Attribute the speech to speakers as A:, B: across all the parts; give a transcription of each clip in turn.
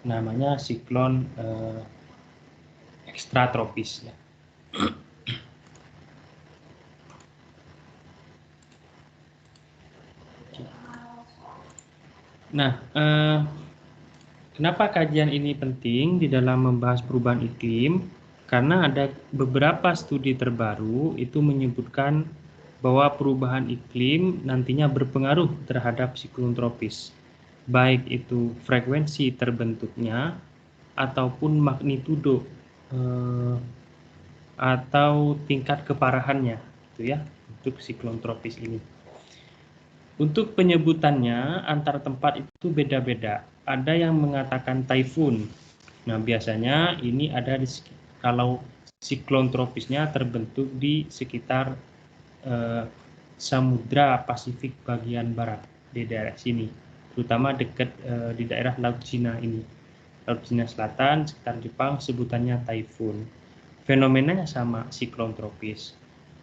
A: namanya siklon ekstratropis ya. Nah, kenapa kajian ini penting di dalam membahas perubahan iklim? Karena ada beberapa studi terbaru itu menyebutkan bahwa perubahan iklim nantinya berpengaruh terhadap siklon tropis, baik itu frekuensi terbentuknya ataupun magnitudo atau tingkat keparahannya, gitu ya, untuk siklon tropis ini. Untuk penyebutannya antar tempat itu beda-beda. Ada yang mengatakan typhoon. Nah, biasanya ini ada kalau siklon tropisnya terbentuk di sekitar Samudra Pasifik bagian barat di daerah sini, terutama dekat di daerah Laut Cina ini. Laut Cina Selatan sekitar Jepang sebutannya typhoon. Fenomenanya sama, siklon tropis.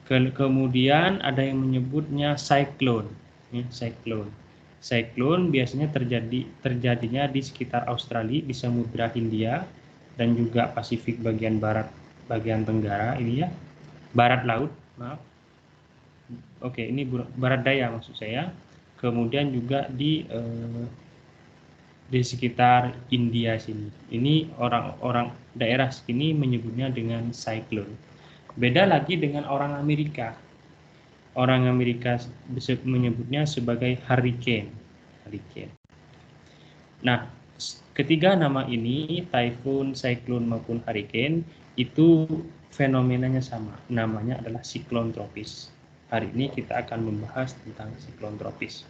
A: Kemudian ada yang menyebutnya cyclone. Cyclone biasanya terjadinya di sekitar Australia, di Samudra Hindia dan juga Pasifik bagian barat, bagian tenggara ini ya, barat laut, maaf. Oke, ini barat daya maksud saya. Kemudian juga di sekitar India sini. Ini orang-orang daerah sini menyebutnya dengan cyclone. Beda lagi dengan orang Amerika. Orang Amerika menyebutnya sebagai hurricane. Nah, ketiga nama ini, typhoon, cyclone maupun hurricane, itu fenomenanya sama. Namanya adalah siklon tropis. Hari ini kita akan membahas tentang siklon tropis.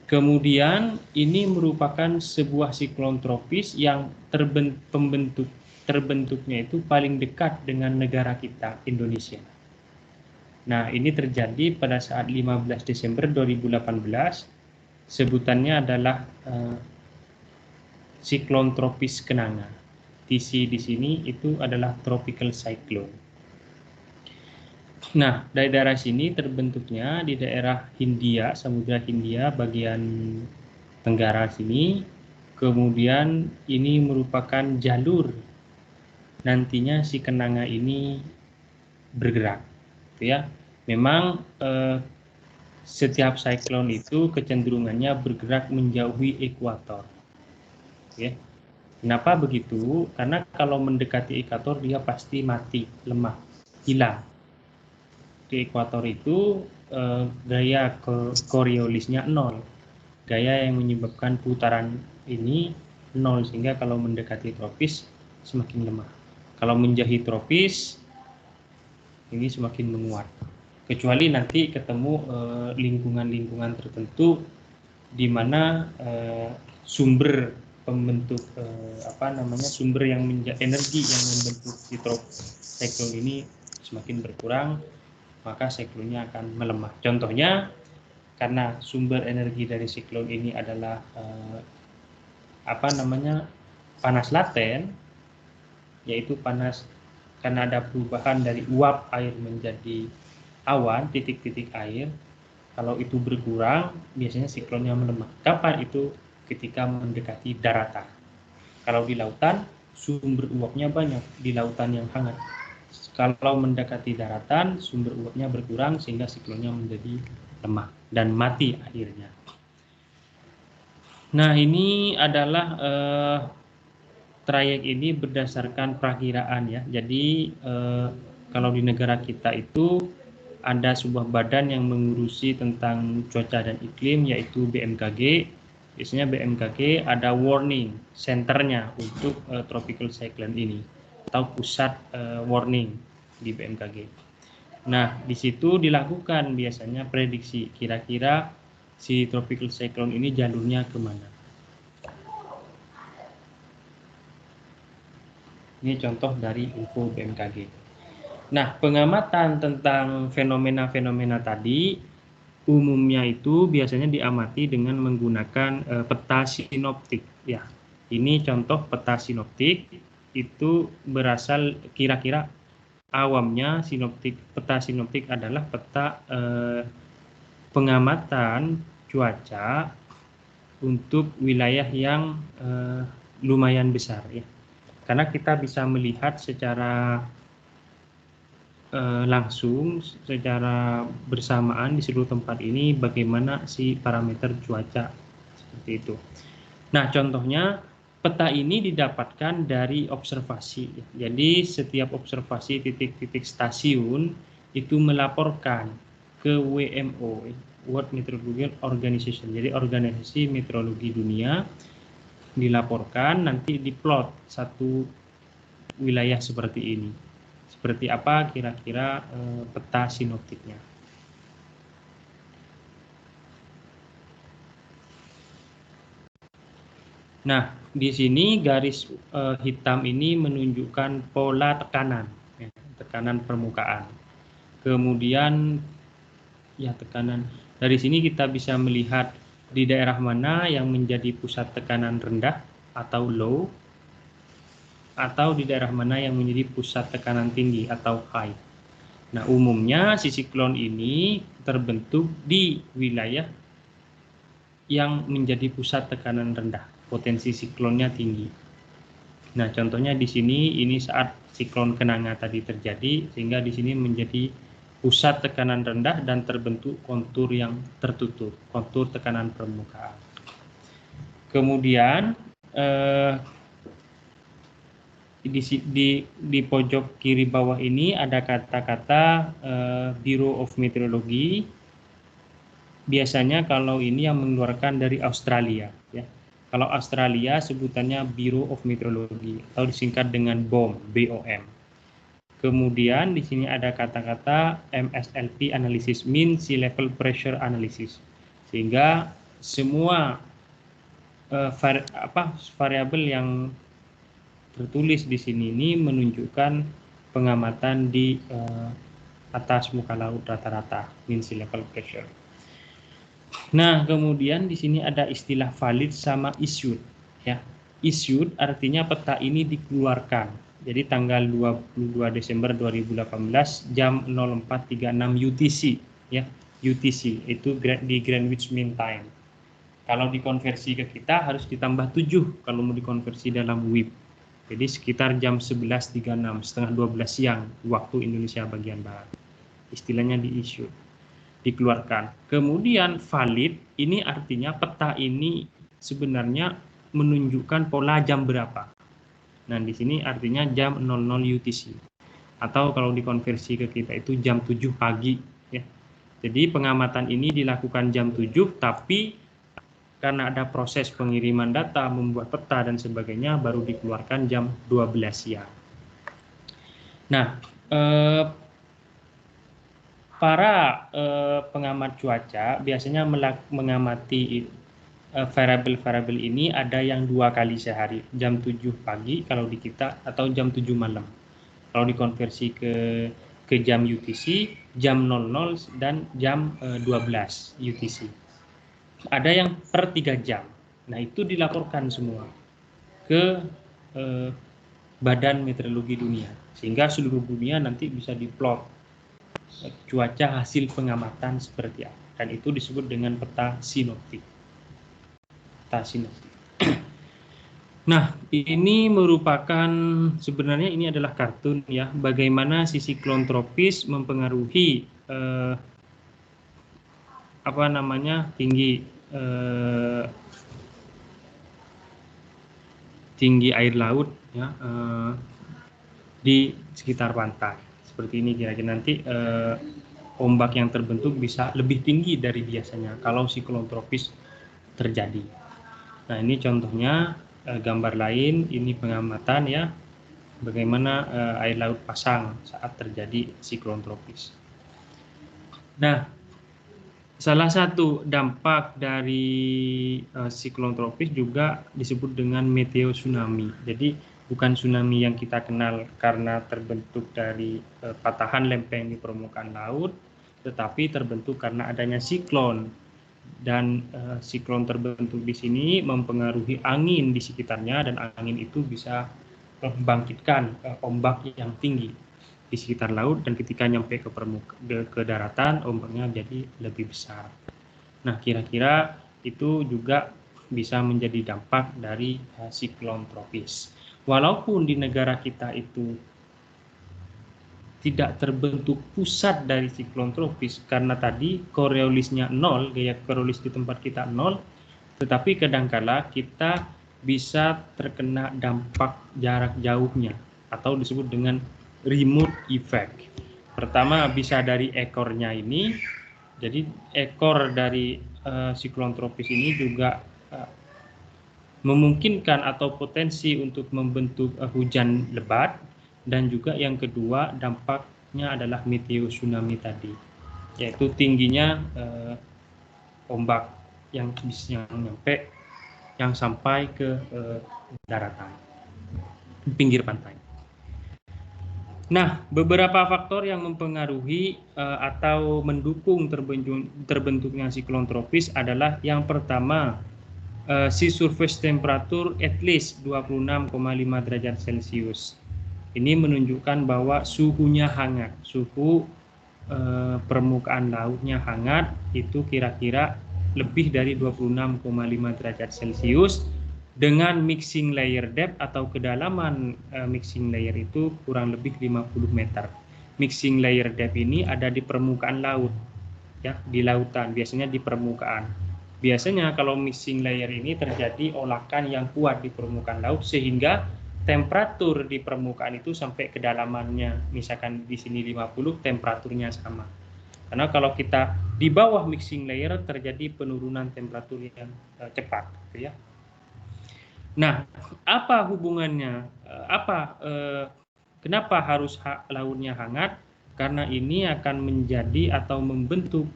A: Kemudian ini merupakan sebuah siklon tropis yang terbentuknya itu paling dekat dengan negara kita, Indonesia. Nah, ini terjadi pada saat 15 Desember 2018. Sebutannya adalah siklon tropis Kenanga. TC di sini itu adalah tropical cyclone. Nah, dari daerah sini terbentuknya di daerah Hindia, Samudra Hindia bagian tenggara sini. Kemudian ini merupakan jalur nantinya si Kenanga ini bergerak, gitu ya. Memang setiap siklon itu kecenderungannya bergerak menjauhi ekuator. Ya. Kenapa begitu? Karena kalau mendekati ekuator dia pasti mati, lemah, hilang. Di ekuator itu gaya Coriolisnya 0. Gaya yang menyebabkan putaran ini 0, sehingga kalau mendekati tropis semakin lemah. Kalau menjauhi tropis ini semakin menguat. Kecuali nanti ketemu lingkungan-lingkungan tertentu di mana sumber pembentuk sumber yang energi yang membentuk si siklon ini semakin berkurang, maka siklonnya akan melemah. Contohnya, karena sumber energi dari siklon ini adalah panas laten, yaitu panas karena ada perubahan dari uap air menjadi awan, titik-titik air. Kalau itu berkurang, biasanya siklonnya melemah. Kapan itu? Ketika mendekati daratan. Kalau di lautan, sumber uapnya banyak, di lautan yang hangat. Kalau mendekati daratan, sumber uapnya berkurang sehingga siklonnya menjadi lemah dan mati akhirnya. Nah, ini adalah trayek ini berdasarkan perakiraan ya. Jadi kalau di negara kita itu ada sebuah badan yang mengurusi tentang cuaca dan iklim, yaitu BMKG. Biasanya BMKG ada warning centernya untuk tropical cyclone ini, atau pusat warning di BMKG. Nah, di situ dilakukan biasanya prediksi kira-kira si tropical cyclone ini jalurnya kemana. Ini contoh dari info BMKG. Nah, pengamatan tentang fenomena-fenomena tadi umumnya itu biasanya diamati dengan menggunakan peta sinoptik ya. Ini contoh peta sinoptik, itu berasal kira-kira awamnya peta sinoptik adalah peta pengamatan cuaca untuk wilayah yang lumayan besar ya. Karena kita bisa melihat secara langsung, secara bersamaan di seluruh tempat ini bagaimana si parameter cuaca seperti itu. Nah, contohnya peta ini didapatkan dari observasi. Jadi setiap observasi titik-titik stasiun itu melaporkan ke WMO, World Meteorological Organization. Jadi organisasi meteorologi dunia dilaporkan, nanti diplot satu wilayah seperti ini. Seperti apa kira-kira peta sinoptiknya. Nah, di sini garis hitam ini menunjukkan pola tekanan, ya, tekanan permukaan. Kemudian, ya tekanan. Dari sini kita bisa melihat di daerah mana yang menjadi pusat tekanan rendah atau low, atau di daerah mana yang menjadi pusat tekanan tinggi atau high. Nah, umumnya si siklon ini terbentuk di wilayah yang menjadi pusat tekanan rendah, potensi siklonnya tinggi. Nah, contohnya di sini ini saat siklon Kenanga tadi terjadi, sehingga di sini menjadi pusat tekanan rendah dan terbentuk kontur yang tertutup, kontur tekanan permukaan. Kemudian di pojok kiri bawah ini ada kata-kata Bureau of Meteorology. Biasanya kalau ini yang mengeluarkan dari Australia, ya. Kalau Australia sebutannya Bureau of Meteorology atau disingkat dengan BOM, BOM. Kemudian di sini ada kata-kata MSLP analysis, mean sea level pressure analysis. Sehingga semua variabel yang tertulis di sini ini menunjukkan pengamatan di atas muka laut rata-rata, mean sea level pressure. Nah, kemudian di sini ada istilah valid sama issued, ya. Issued artinya peta ini dikeluarkan. Jadi tanggal 22 Desember 2018 jam 04.36 UTC, ya. UTC itu di Greenwich Mean Time. Kalau dikonversi ke kita harus ditambah 7 kalau mau dikonversi dalam WIB. Jadi sekitar jam 11.36, setengah 12 siang waktu Indonesia bagian barat. Istilahnya di-issue, dikeluarkan. Kemudian valid ini artinya peta ini sebenarnya menunjukkan pola jam berapa. Nah, di sini artinya jam 00 UTC. Atau kalau dikonversi ke kita itu jam 7 pagi, ya. Jadi pengamatan ini dilakukan jam 7, tapi karena ada proses pengiriman data, membuat peta dan sebagainya, baru dikeluarkan jam 12 siang. Nah, para pengamat cuaca biasanya mengamati variabel-variabel ini ada yang 2 kali sehari, jam 7 pagi kalau di kita atau jam 7 malam. Kalau dikonversi ke jam UTC, jam 00 dan jam 12 UTC. Ada yang per 3 jam. Nah, itu dilaporkan semua ke Badan Meteorologi Dunia, sehingga seluruh dunia nanti bisa diplot cuaca hasil pengamatan seperti apa, dan itu disebut dengan peta sinoptik. Peta sinoptik. Nah, ini merupakan, sebenarnya ini adalah kartun, ya, bagaimana si siklon tropis mempengaruhi tinggi air laut, ya, di sekitar pantai. Seperti ini kira-kira nanti ombak yang terbentuk bisa lebih tinggi dari biasanya kalau siklon tropis terjadi. Nah, ini contohnya gambar lain, ini pengamatan, ya, bagaimana air laut pasang saat terjadi siklon tropis. Nah, salah satu dampak dari siklon tropis juga disebut dengan meteo tsunami. Jadi bukan tsunami yang kita kenal karena terbentuk dari patahan lempeng di permukaan laut, tetapi terbentuk karena adanya siklon. Dan siklon terbentuk di sini mempengaruhi angin di sekitarnya, dan angin itu bisa membangkitkan ombak yang tinggi di sekitar laut, dan ketika nyampe ke daratan ombaknya jadi lebih besar. Nah, kira-kira itu juga bisa menjadi dampak dari siklon tropis. Walaupun di negara kita itu tidak terbentuk pusat dari siklon tropis karena tadi Coriolisnya 0, gaya Coriolis di tempat kita 0, tetapi kadangkala kita bisa terkena dampak jarak jauhnya atau disebut dengan remote effect. Pertama bisa dari ekornya ini, jadi ekor dari siklon tropis ini juga memungkinkan atau potensi untuk membentuk hujan lebat. Dan juga yang kedua dampaknya adalah meteo tsunami tadi, yaitu tingginya ombak yang sampai ke daratan, pinggir pantai. Nah, beberapa faktor yang mempengaruhi atau mendukung terbentuknya siklon tropis adalah yang pertama, sea surface temperature at least 26,5 derajat Celcius. Ini menunjukkan bahwa suhunya hangat, suhu permukaan lautnya hangat, itu kira-kira lebih dari 26,5 derajat Celcius dengan mixing layer depth atau kedalaman mixing layer itu kurang lebih 50 meter. Mixing layer depth ini ada di permukaan laut, ya, di lautan, biasanya di permukaan. Biasanya kalau mixing layer ini terjadi olakan yang kuat di permukaan laut sehingga temperatur di permukaan itu sampai kedalamannya, misalkan di sini 50, temperaturnya sama. Karena kalau kita di bawah mixing layer terjadi penurunan temperatur yang cepat, gitu ya. Nah, apa hubungannya? Kenapa harus lautnya hangat? Karena ini akan menjadi atau membentuk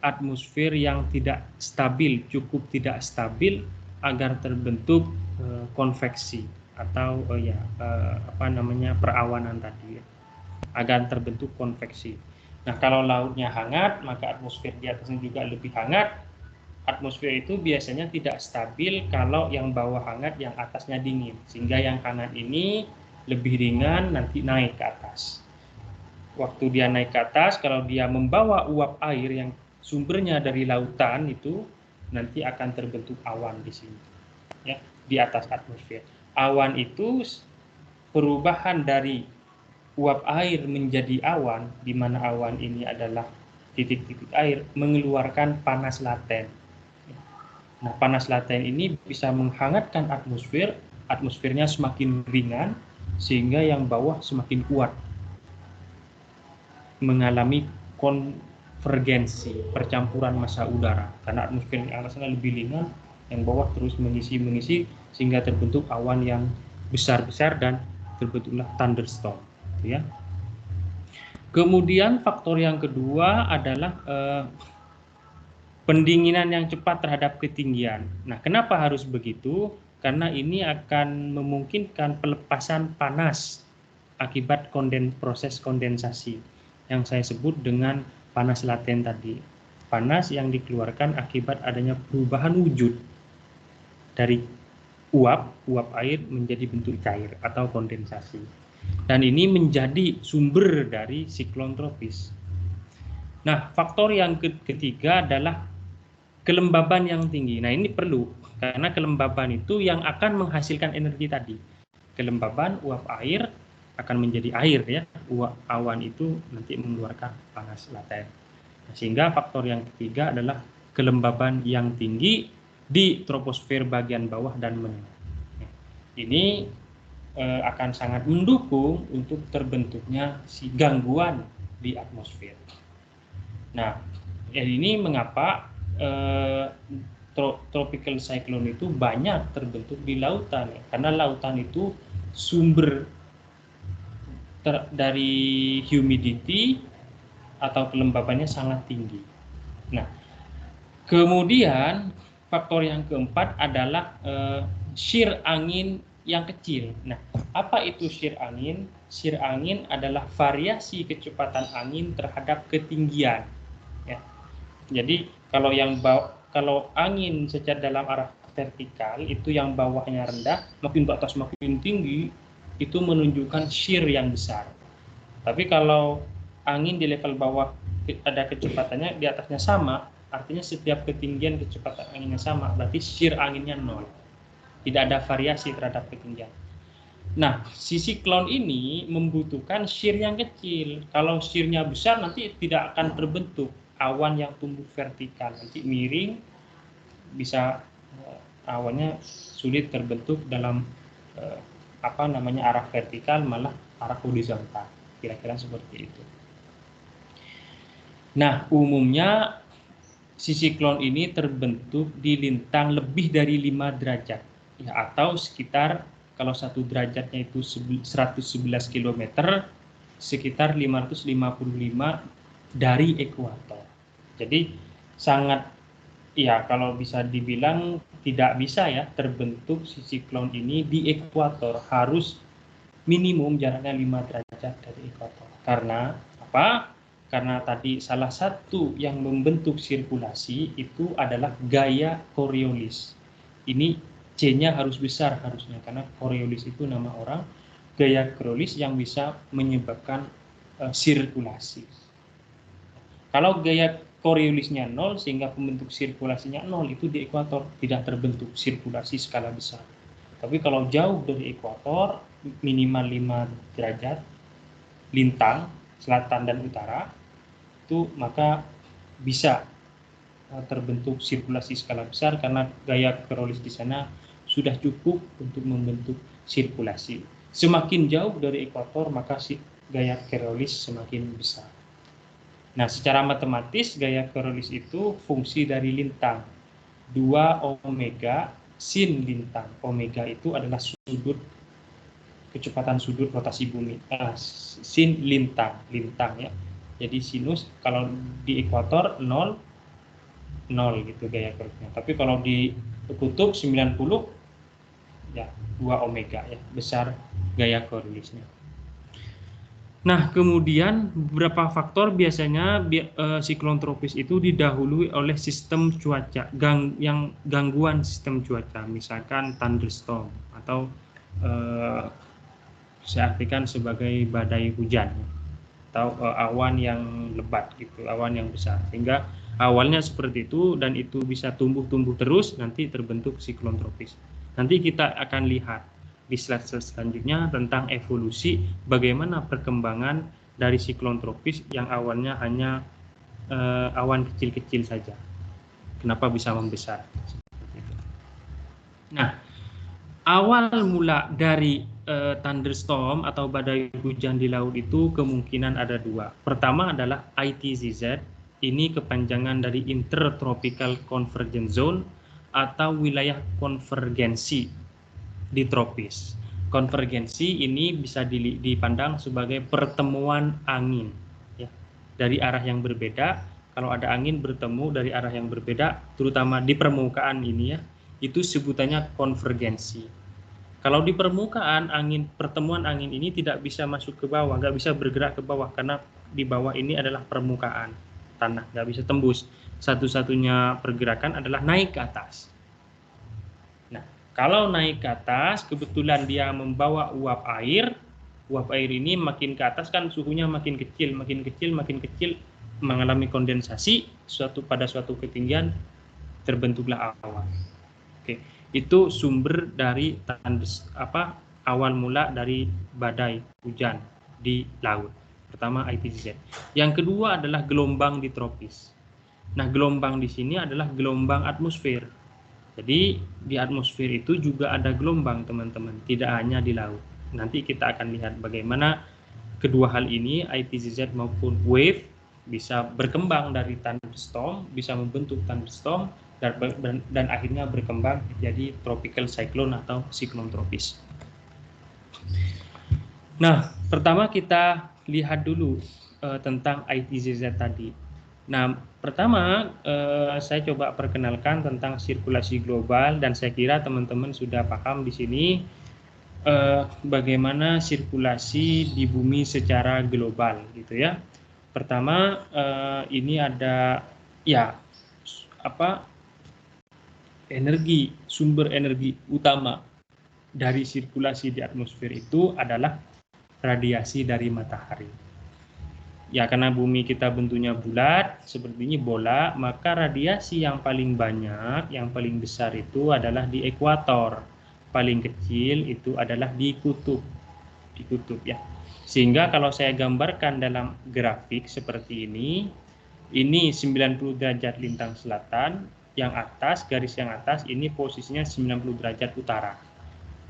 A: atmosfer yang tidak stabil, cukup tidak stabil agar terbentuk konveksi atau perawanan tadi, agar terbentuk konveksi. Nah, kalau lautnya hangat, maka atmosfer di atasnya juga lebih hangat. Atmosfer itu biasanya tidak stabil kalau yang bawah hangat, yang atasnya dingin, sehingga yang hangat ini lebih ringan, nanti naik ke atas. Waktu dia naik ke atas, kalau dia membawa uap air yang sumbernya dari lautan, itu nanti akan terbentuk awan di sini, ya, di atas atmosfer. Awan itu perubahan dari uap air menjadi awan, di mana awan ini adalah titik-titik air, mengeluarkan panas laten. Nah, panas laten ini bisa menghangatkan atmosfer, atmosfernya semakin ringan, sehingga yang bawah semakin kuat, mengalami konvergensi, percampuran massa udara, karena atmosfer yang atasnya lebih ringan, yang bawah terus mengisi, sehingga terbentuk awan yang besar-besar dan terbentuklah thunderstorm, ya. Kemudian faktor yang kedua adalah pendinginan yang cepat terhadap ketinggian. Nah, kenapa harus begitu? Karena ini akan memungkinkan pelepasan panas akibat proses kondensasi yang saya sebut dengan panas laten tadi. Panas yang dikeluarkan akibat adanya perubahan wujud dari uap air menjadi bentuk cair atau kondensasi. Dan ini menjadi sumber dari siklon tropis. Nah, faktor yang ketiga adalah kelembaban yang tinggi. Nah, ini perlu, karena kelembaban itu yang akan menghasilkan energi tadi. Kelembaban uap air akan menjadi air, ya. Uap awan itu nanti mengeluarkan panas laten. Nah, sehingga faktor yang ketiga adalah kelembaban yang tinggi di troposfer bagian bawah dan menengah. Ini akan sangat mendukung untuk terbentuknya si gangguan di atmosfer. Nah, ini mengapa tropical cyclone itu banyak terbentuk di lautan, ya? Karena lautan itu sumber dari humidity atau kelembabannya sangat tinggi. Nah, kemudian faktor yang keempat adalah shear angin yang kecil. Nah, apa itu shear angin? Shear angin adalah variasi kecepatan angin terhadap ketinggian, ya. Jadi kalau angin secara dalam arah vertikal itu yang bawahnya rendah, makin ke atas makin tinggi, itu menunjukkan shear yang besar. Tapi kalau angin di level bawah ada kecepatannya di atasnya sama, artinya setiap ketinggian kecepatan anginnya sama, berarti shear anginnya 0. Tidak ada variasi terhadap ketinggian. Nah, si siklon ini membutuhkan shear yang kecil. Kalau shear-nya besar nanti tidak akan terbentuk awan yang tumbuh vertikal, nanti miring, bisa awannya sulit terbentuk dalam arah vertikal, malah arah horizontal, kira-kira seperti itu. Nah, umumnya si siklon ini terbentuk di lintang lebih dari 5 derajat, ya, atau sekitar kalau 1 derajatnya itu 111 km, sekitar 555 dari ekuator. Jadi sangat, ya, kalau bisa dibilang tidak bisa ya terbentuk si siklon ini di ekuator, harus minimum jaraknya 5 derajat dari ekuator. Karena apa? Karena tadi salah satu yang membentuk sirkulasi itu adalah gaya Coriolis. Ini C-nya harus besar harusnya, karena Coriolis itu nama orang. Gaya Coriolis yang bisa menyebabkan sirkulasi. Kalau gaya Coriolisnya 0 sehingga pembentuk sirkulasinya 0, itu di ekuator tidak terbentuk sirkulasi skala besar. Tapi kalau jauh dari ekuator, minimal 5 derajat lintang selatan dan utara, itu maka bisa terbentuk sirkulasi skala besar karena gaya Coriolis di sana sudah cukup untuk membentuk sirkulasi. Semakin jauh dari ekuator, maka gaya Coriolis semakin besar. Nah, secara matematis gaya Coriolis itu fungsi dari lintang 2 omega sin lintang. Omega itu adalah kecepatan sudut rotasi bumi. Sin lintang ya. Jadi sinus kalau di ekuator 0 gitu gaya Coriolisnya. Tapi kalau di kutub 90, ya 2 omega ya, besar gaya Coriolisnya. Nah, kemudian beberapa faktor biasanya siklon tropis itu didahului oleh sistem cuaca, gangguan sistem cuaca, misalkan thunderstorm atau saya artikan sebagai badai hujan atau awan yang lebat gitu, awan yang besar. Sehingga awalnya seperti itu dan itu bisa tumbuh terus, nanti terbentuk siklon tropis. Nanti kita akan lihat di slide selanjutnya tentang evolusi bagaimana perkembangan dari siklon tropis yang awalnya hanya awan kecil-kecil saja. Kenapa bisa membesar? Nah, awal mula dari thunderstorm atau badai hujan di laut itu kemungkinan ada dua. Pertama adalah ITZZ, ini kepanjangan dari Intertropical Convergence Zone atau wilayah konvergensi di tropis. Konvergensi ini bisa dipandang sebagai pertemuan angin ya, dari arah yang berbeda. Kalau ada angin bertemu dari arah yang berbeda, terutama di permukaan ini ya, itu sebutannya konvergensi. Kalau di permukaan pertemuan angin ini tidak bisa masuk ke bawah, nggak bisa bergerak ke bawah karena di bawah ini adalah permukaan tanah, nggak bisa tembus. Satu-satunya pergerakan adalah naik ke atas. Kalau naik ke atas, kebetulan dia membawa uap air ini makin ke atas kan suhunya makin kecil, mengalami kondensasi, pada suatu ketinggian terbentuklah awan. Oke, itu sumber dari awal mula dari badai hujan di laut. Pertama ITZZ. Yang kedua adalah gelombang di tropis. Nah, gelombang di sini adalah gelombang atmosfer. Jadi di atmosfer itu juga ada gelombang teman-teman, tidak hanya di laut. Nanti kita akan lihat bagaimana kedua hal ini, ITZZ maupun wave, bisa berkembang dari thunderstorm, bisa membentuk thunderstorm, dan akhirnya berkembang menjadi tropical cyclone atau siklon tropis. Nah, pertama kita lihat dulu tentang ITZZ tadi. Nah, pertama saya coba perkenalkan tentang sirkulasi global dan saya kira teman-teman sudah paham di sini bagaimana sirkulasi di bumi secara global gitu ya. Pertama ini ada ya sumber energi utama dari sirkulasi di atmosfer itu adalah radiasi dari matahari. Ya, karena bumi kita bentuknya bulat, seperti ini bola, maka radiasi yang paling banyak, yang paling besar itu adalah di ekuator. Paling kecil itu adalah di kutub. Di kutub ya. Sehingga kalau saya gambarkan dalam grafik seperti ini 90 derajat lintang selatan, yang atas, garis yang atas ini posisinya 90 derajat utara.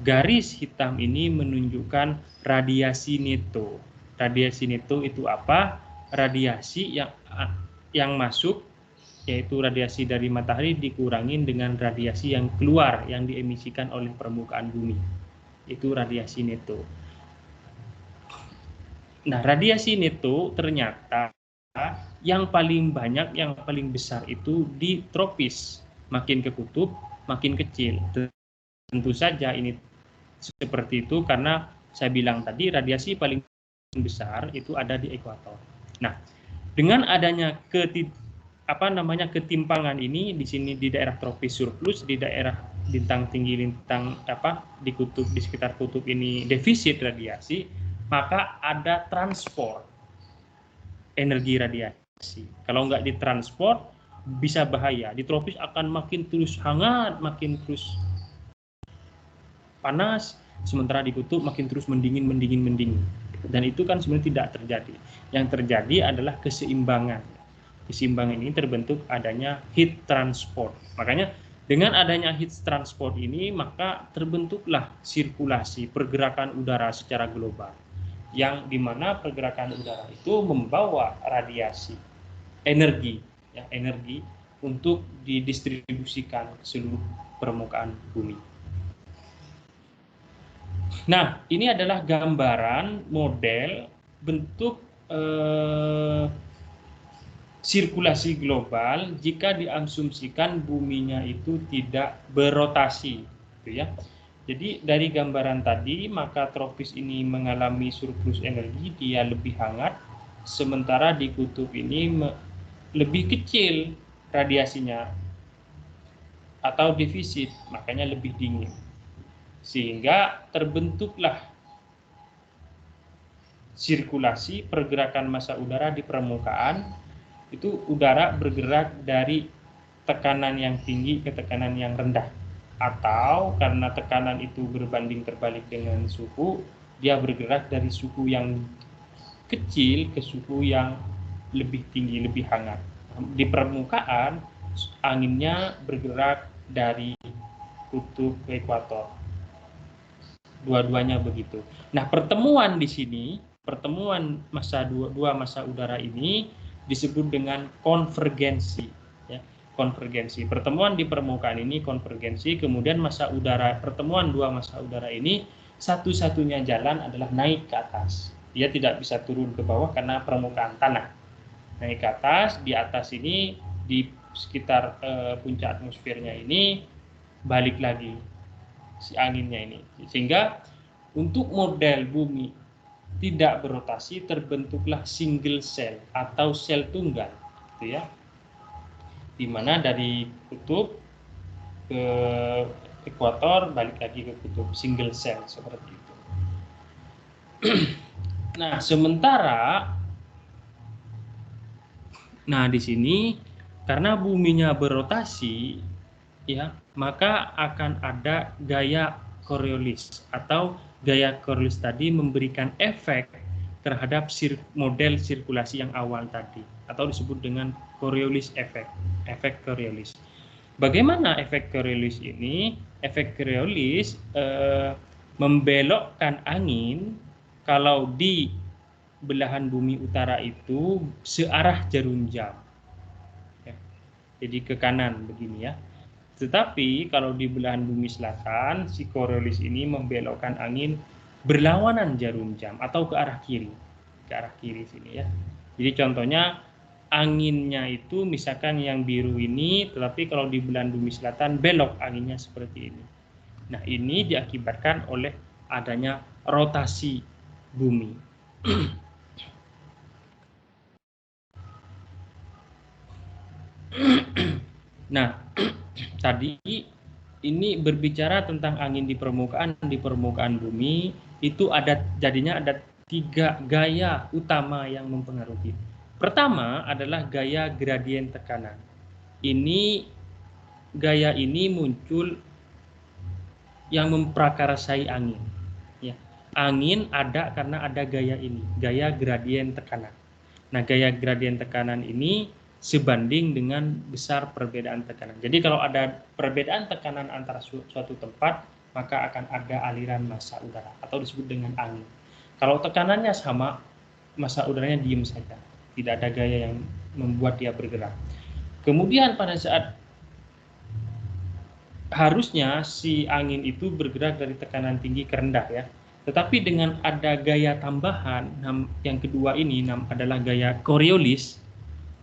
A: Garis hitam ini menunjukkan radiasi neto. Radiasi neto itu apa? Radiasi yang masuk, yaitu radiasi dari matahari dikurangin dengan radiasi yang keluar, yang diemisikan oleh permukaan bumi. Itu radiasi neto. Nah, radiasi neto ternyata yang paling banyak, yang paling besar itu di tropis. Makin ke kutub, makin kecil. Tentu saja ini seperti itu karena saya bilang tadi radiasi paling besar itu ada di ekuator. Nah, dengan adanya ketimpangan ini di sini di daerah tropis surplus, di daerah lintang tinggi, lintang di kutub, di sekitar kutub ini defisit radiasi, maka ada transport energi radiasi. Kalau nggak ditransport bisa bahaya. Di tropis akan makin terus hangat, makin terus panas, sementara di kutub makin terus mendingin. Dan itu kan sebenarnya tidak terjadi. Yang terjadi adalah keseimbangan. Keseimbangan ini terbentuk adanya heat transport. Makanya dengan adanya heat transport ini, maka terbentuklah sirkulasi pergerakan udara secara global. Yang dimana pergerakan udara itu membawa radiasi, energi untuk didistribusikan ke seluruh permukaan bumi. Nah, ini adalah gambaran model bentuk sirkulasi global jika diasumsikan buminya itu tidak berotasi, gitu ya. Jadi dari gambaran tadi, maka tropis ini mengalami surplus energi, dia lebih hangat, sementara di kutub ini lebih kecil radiasinya atau defisit, makanya lebih dingin. Sehingga terbentuklah sirkulasi pergerakan massa udara di permukaan. Itu udara bergerak dari tekanan yang tinggi ke tekanan yang rendah, atau karena tekanan itu berbanding terbalik dengan suhu, dia bergerak dari suhu yang kecil ke suhu yang lebih tinggi, lebih hangat. Di permukaan anginnya bergerak dari kutub ke ekuator. Dua-duanya begitu. Nah, pertemuan di sini, pertemuan dua massa udara ini disebut dengan konvergensi. Ya, konvergensi. Pertemuan di permukaan ini konvergensi, kemudian massa udara, pertemuan dua massa udara ini satu-satunya jalan adalah naik ke atas. Dia tidak bisa turun ke bawah karena permukaan tanah. Naik ke atas, di atas ini di sekitar puncak atmosfernya ini balik lagi si anginnya ini, sehingga untuk model bumi tidak berotasi terbentuklah single cell atau sel tunggal, gitu ya, dimana dari kutub ke ekuator balik lagi ke kutub, single cell seperti itu. Nah, sementara di sini karena buminya berotasi, ya, maka akan ada gaya Coriolis, atau gaya Coriolis tadi memberikan efek terhadap model sirkulasi yang awal tadi, atau disebut dengan Coriolis effect, efek Coriolis. Bagaimana efek Coriolis ini? Efek Coriolis membelokkan angin kalau di belahan bumi utara itu searah jarum jam, ya, jadi ke kanan begini ya. Tetapi kalau di belahan bumi selatan, si Coriolis ini membelokkan angin berlawanan jarum jam atau ke arah kiri sini ya. Jadi contohnya anginnya itu misalkan yang biru ini, tetapi kalau di belahan bumi selatan belok anginnya seperti ini. Nah, ini diakibatkan oleh adanya rotasi bumi. Nah, tadi ini berbicara tentang angin di permukaan bumi, itu jadinya ada tiga gaya utama yang mempengaruhi. Pertama adalah gaya gradien tekanan. Gaya ini muncul yang memprakarsai angin. Ya. Angin ada karena ada gaya ini, gaya gradien tekanan. Nah, gaya gradien tekanan ini sebanding dengan besar perbedaan tekanan. Jadi kalau ada perbedaan tekanan antara suatu tempat, maka akan ada aliran massa udara atau disebut dengan angin. Kalau tekanannya sama, massa udaranya diam saja, tidak ada gaya yang membuat dia bergerak. Kemudian pada saat harusnya si angin itu bergerak dari tekanan tinggi ke rendah ya. Tetapi dengan ada gaya tambahan, yang kedua ini adalah gaya Coriolis.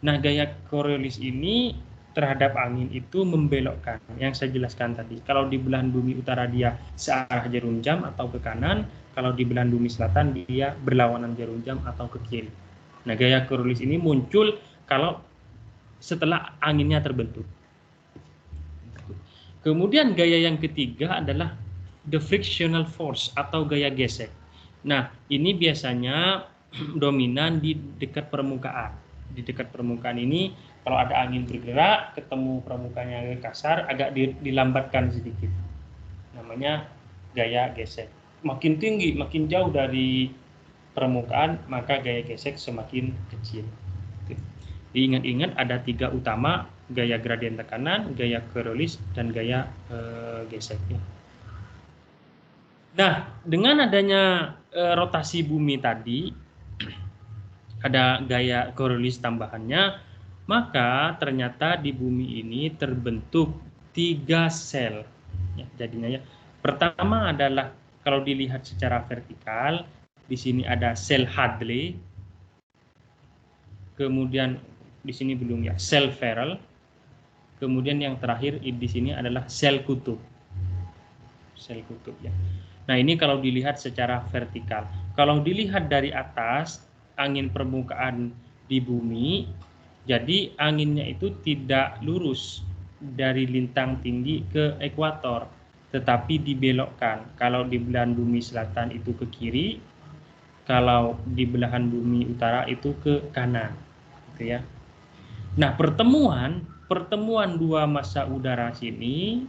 A: Nah, gaya Coriolis ini terhadap angin itu membelokkan, yang saya jelaskan tadi. Kalau di belahan bumi utara dia searah jarum jam atau ke kanan, kalau di belahan bumi selatan dia berlawanan jarum jam atau ke kiri. Nah, gaya Coriolis ini muncul kalau setelah anginnya terbentuk. Kemudian gaya yang ketiga adalah the frictional force atau gaya gesek. Nah, ini biasanya dominan di dekat permukaan. Di dekat permukaan ini, kalau ada angin bergerak, ketemu permukaannya agak kasar, agak dilambatkan sedikit. Namanya gaya gesek. Makin tinggi, makin jauh dari permukaan, maka gaya gesek semakin kecil. Diingat-ingat ada tiga utama, gaya gradien tekanan, gaya Coriolis, dan gaya gesek. Nah, dengan adanya rotasi bumi tadi, ada gaya Coriolis tambahannya, maka ternyata di bumi ini terbentuk 3 sel. Ya, jadinya ya. Pertama adalah kalau dilihat secara vertikal, di sini ada sel Hadley, kemudian di sini belum ya, sel Ferrel, kemudian yang terakhir di sini adalah sel kutub. Sel kutub ya. Nah, ini kalau dilihat secara vertikal. Kalau dilihat dari atas, angin permukaan di bumi, jadi anginnya itu tidak lurus dari lintang tinggi ke ekuator, tetapi dibelokkan. Kalau di belahan bumi selatan itu ke kiri, kalau di belahan bumi utara itu ke kanan, gitu ya. Nah, pertemuan dua massa udara sini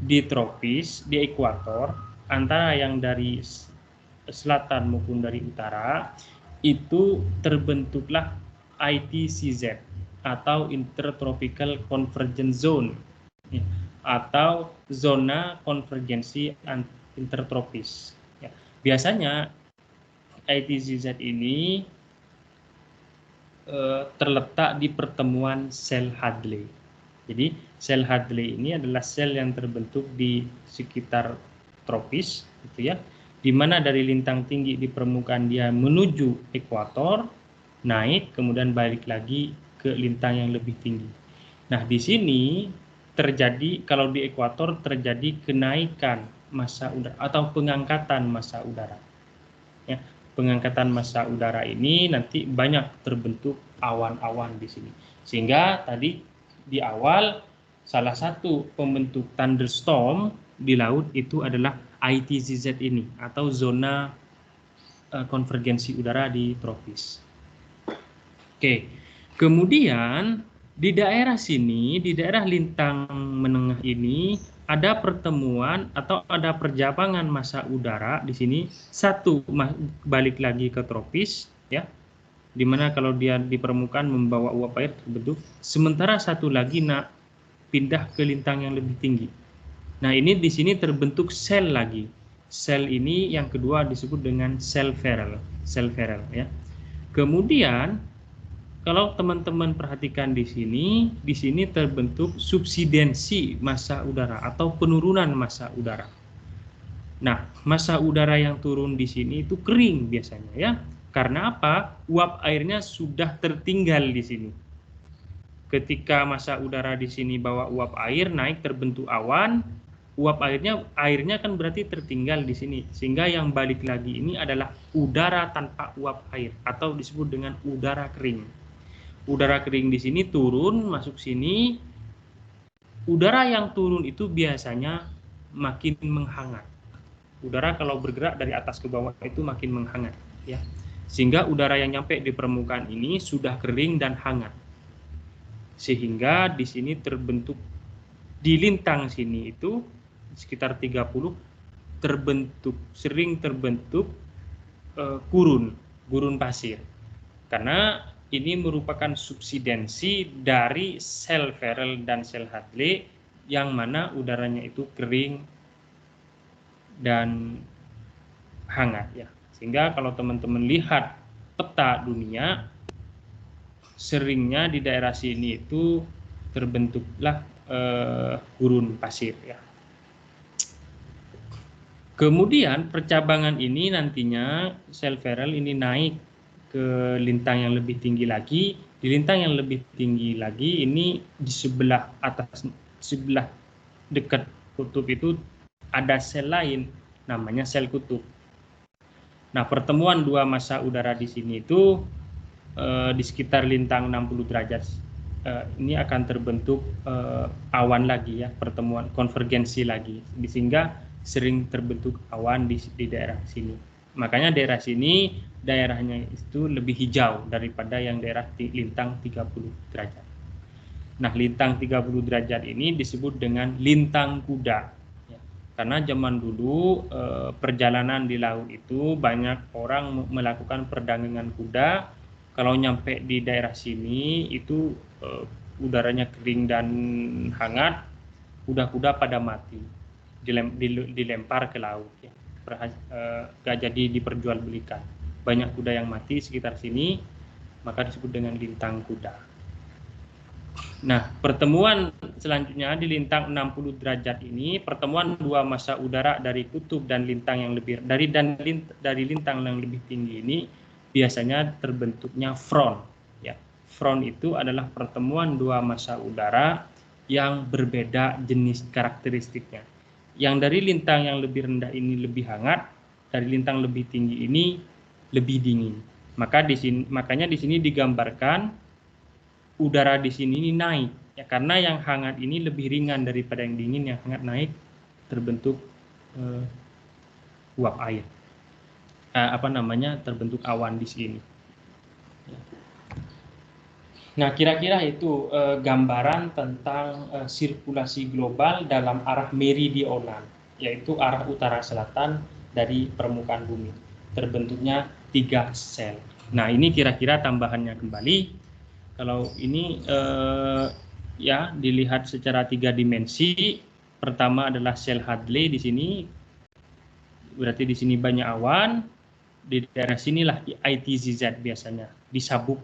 A: di tropis, di ekuator, antara yang dari selatan maupun dari utara, itu terbentuklah ITCZ atau Intertropical Convergence Zone atau zona konvergensi intertropis. Biasanya ITCZ ini terletak di pertemuan sel Hadley. Jadi sel Hadley ini adalah sel yang terbentuk di sekitar tropis, gitu ya, di mana dari lintang tinggi di permukaan dia menuju ekuator, naik, kemudian balik lagi ke lintang yang lebih tinggi. Nah, di sini terjadi, kalau di ekuator terjadi kenaikan massa udara atau pengangkatan massa udara. Ya, pengangkatan massa udara ini nanti banyak terbentuk awan-awan di sini. Sehingga tadi di awal salah satu pembentuk thunderstorm di laut itu adalah ITCZ ini atau zona konvergensi udara di tropis. Oke, kemudian di daerah sini, di daerah lintang menengah ini ada pertemuan atau ada perjapangan massa udara di sini. Satu balik lagi ke tropis, ya, dimana kalau dia di permukaan membawa uap air terbentuk. Sementara satu lagi pindah ke lintang yang lebih tinggi. Nah, ini di sini terbentuk sel lagi. Sel ini yang kedua disebut dengan sel Ferrel, ya. Kemudian kalau teman-teman perhatikan di sini terbentuk subsidensi massa udara atau penurunan massa udara. Nah, massa udara yang turun di sini itu kering biasanya ya. Karena apa? Uap airnya sudah tertinggal di sini. Ketika massa udara di sini bawa uap air naik terbentuk awan, uap airnya kan berarti tertinggal di sini. Sehingga yang balik lagi ini adalah udara tanpa uap air atau disebut dengan udara kering. Udara kering di sini turun masuk sini. Udara yang turun itu biasanya makin menghangat. Udara kalau bergerak dari atas ke bawah itu makin menghangat. ya. Sehingga udara yang nyampe di permukaan ini sudah kering dan hangat. Sehingga di sini terbentuk di lintang sini itu sekitar 30 sering terbentuk gurun pasir. Karena ini merupakan subsidensi dari sel Ferrel dan sel Hadley yang mana udaranya itu kering dan hangat ya. Sehingga kalau teman-teman lihat peta dunia, seringnya di daerah sini itu terbentuklah gurun pasir ya. Kemudian percabangan ini nantinya sel Ferrel ini naik ke lintang yang lebih tinggi lagi. Di lintang yang lebih tinggi lagi ini di sebelah atas, sebelah dekat kutub itu ada sel lain namanya sel kutub. Nah, pertemuan dua massa udara di sini itu di sekitar lintang 60 derajat ini akan terbentuk awan lagi ya, pertemuan konvergensi lagi, sehingga sering terbentuk awan di daerah sini. Makanya daerah sini daerahnya itu lebih hijau daripada yang daerah lintang 30 derajat. Nah, lintang 30 derajat ini disebut dengan lintang kuda. Ya. Karena zaman dulu perjalanan di laut itu banyak orang melakukan perdagangan kuda. Kalau nyampe di daerah sini itu udaranya kering dan hangat, kuda-kuda pada mati, dilempar ke laut. Ya. Gak jadi diperjualbelikan. Banyak kuda yang mati sekitar sini, maka disebut dengan lintang kuda. Nah, pertemuan selanjutnya di lintang 60 derajat ini, pertemuan dua massa udara dari kutub dan lintang yang lebih dari lintang yang lebih tinggi ini biasanya terbentuknya front. Ya, front itu adalah pertemuan dua massa udara yang berbeda jenis karakteristiknya. Yang dari lintang yang lebih rendah ini lebih hangat, dari lintang lebih tinggi ini lebih dingin. Makanya di sini digambarkan udara di sini ini naik ya, karena yang hangat ini lebih ringan daripada yang dingin. Yang hangat naik terbentuk uap air, terbentuk awan di sini. Nah, kira-kira itu gambaran tentang sirkulasi global dalam arah meridional, yaitu arah utara selatan dari permukaan bumi. Terbentuknya 3 sel. Nah, ini kira-kira tambahannya kembali. Kalau ini ya dilihat secara 3 dimensi, pertama adalah sel Hadley di sini, berarti di sini banyak awan, di daerah sinilah ITZZ biasanya disabuk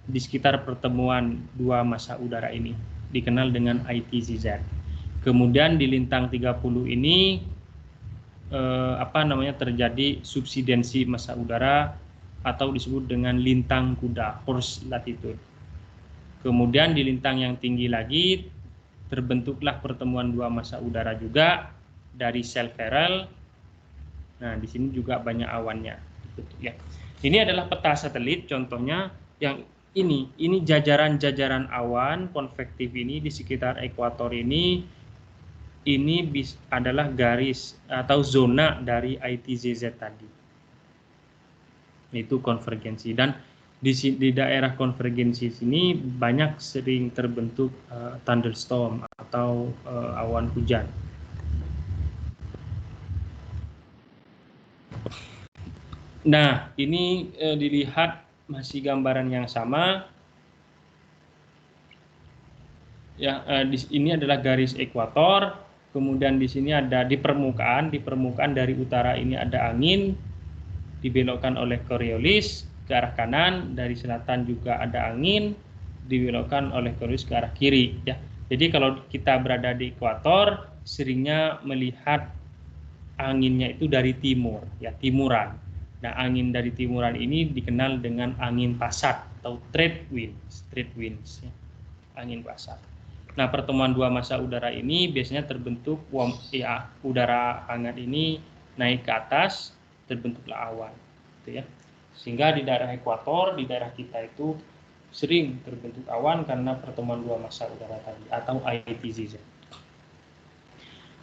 A: di sekitar pertemuan dua massa udara ini dikenal dengan ITZZ. Kemudian di lintang 30 ini terjadi subsidensi massa udara atau disebut dengan lintang kuda, horse latitude. Kemudian di lintang yang tinggi lagi terbentuklah pertemuan dua massa udara juga dari sel Ferrel. Nah, di sini juga banyak awannya. Ya. Ini adalah peta satelit, contohnya yang ini jajaran-jajaran awan konvektif ini di sekitar ekuator ini adalah garis atau zona dari ITZZ tadi. Itu konvergensi, dan di daerah konvergensi sini banyak sering terbentuk thunderstorm atau awan hujan. Nah, ini dilihat masih gambaran yang sama. Ya, ini adalah garis ekuator. Kemudian di sini ada di permukaan dari utara ini ada angin, dibelokkan oleh Coriolis ke arah kanan, dari selatan juga ada angin, dibelokkan oleh Coriolis ke arah kiri. Ya, jadi kalau kita berada di ekuator, seringnya melihat anginnya itu dari timur, ya timuran. Nah, angin dari timuran ini dikenal dengan angin pasat atau trade winds, ya. Angin pasat. Nah, pertemuan dua massa udara ini biasanya terbentuk udara hangat ini naik ke atas, terbentuklah awan, gitu ya. Sehingga di daerah ekuator, di daerah kita itu sering terbentuk awan karena pertemuan dua massa udara tadi atau ITZZ.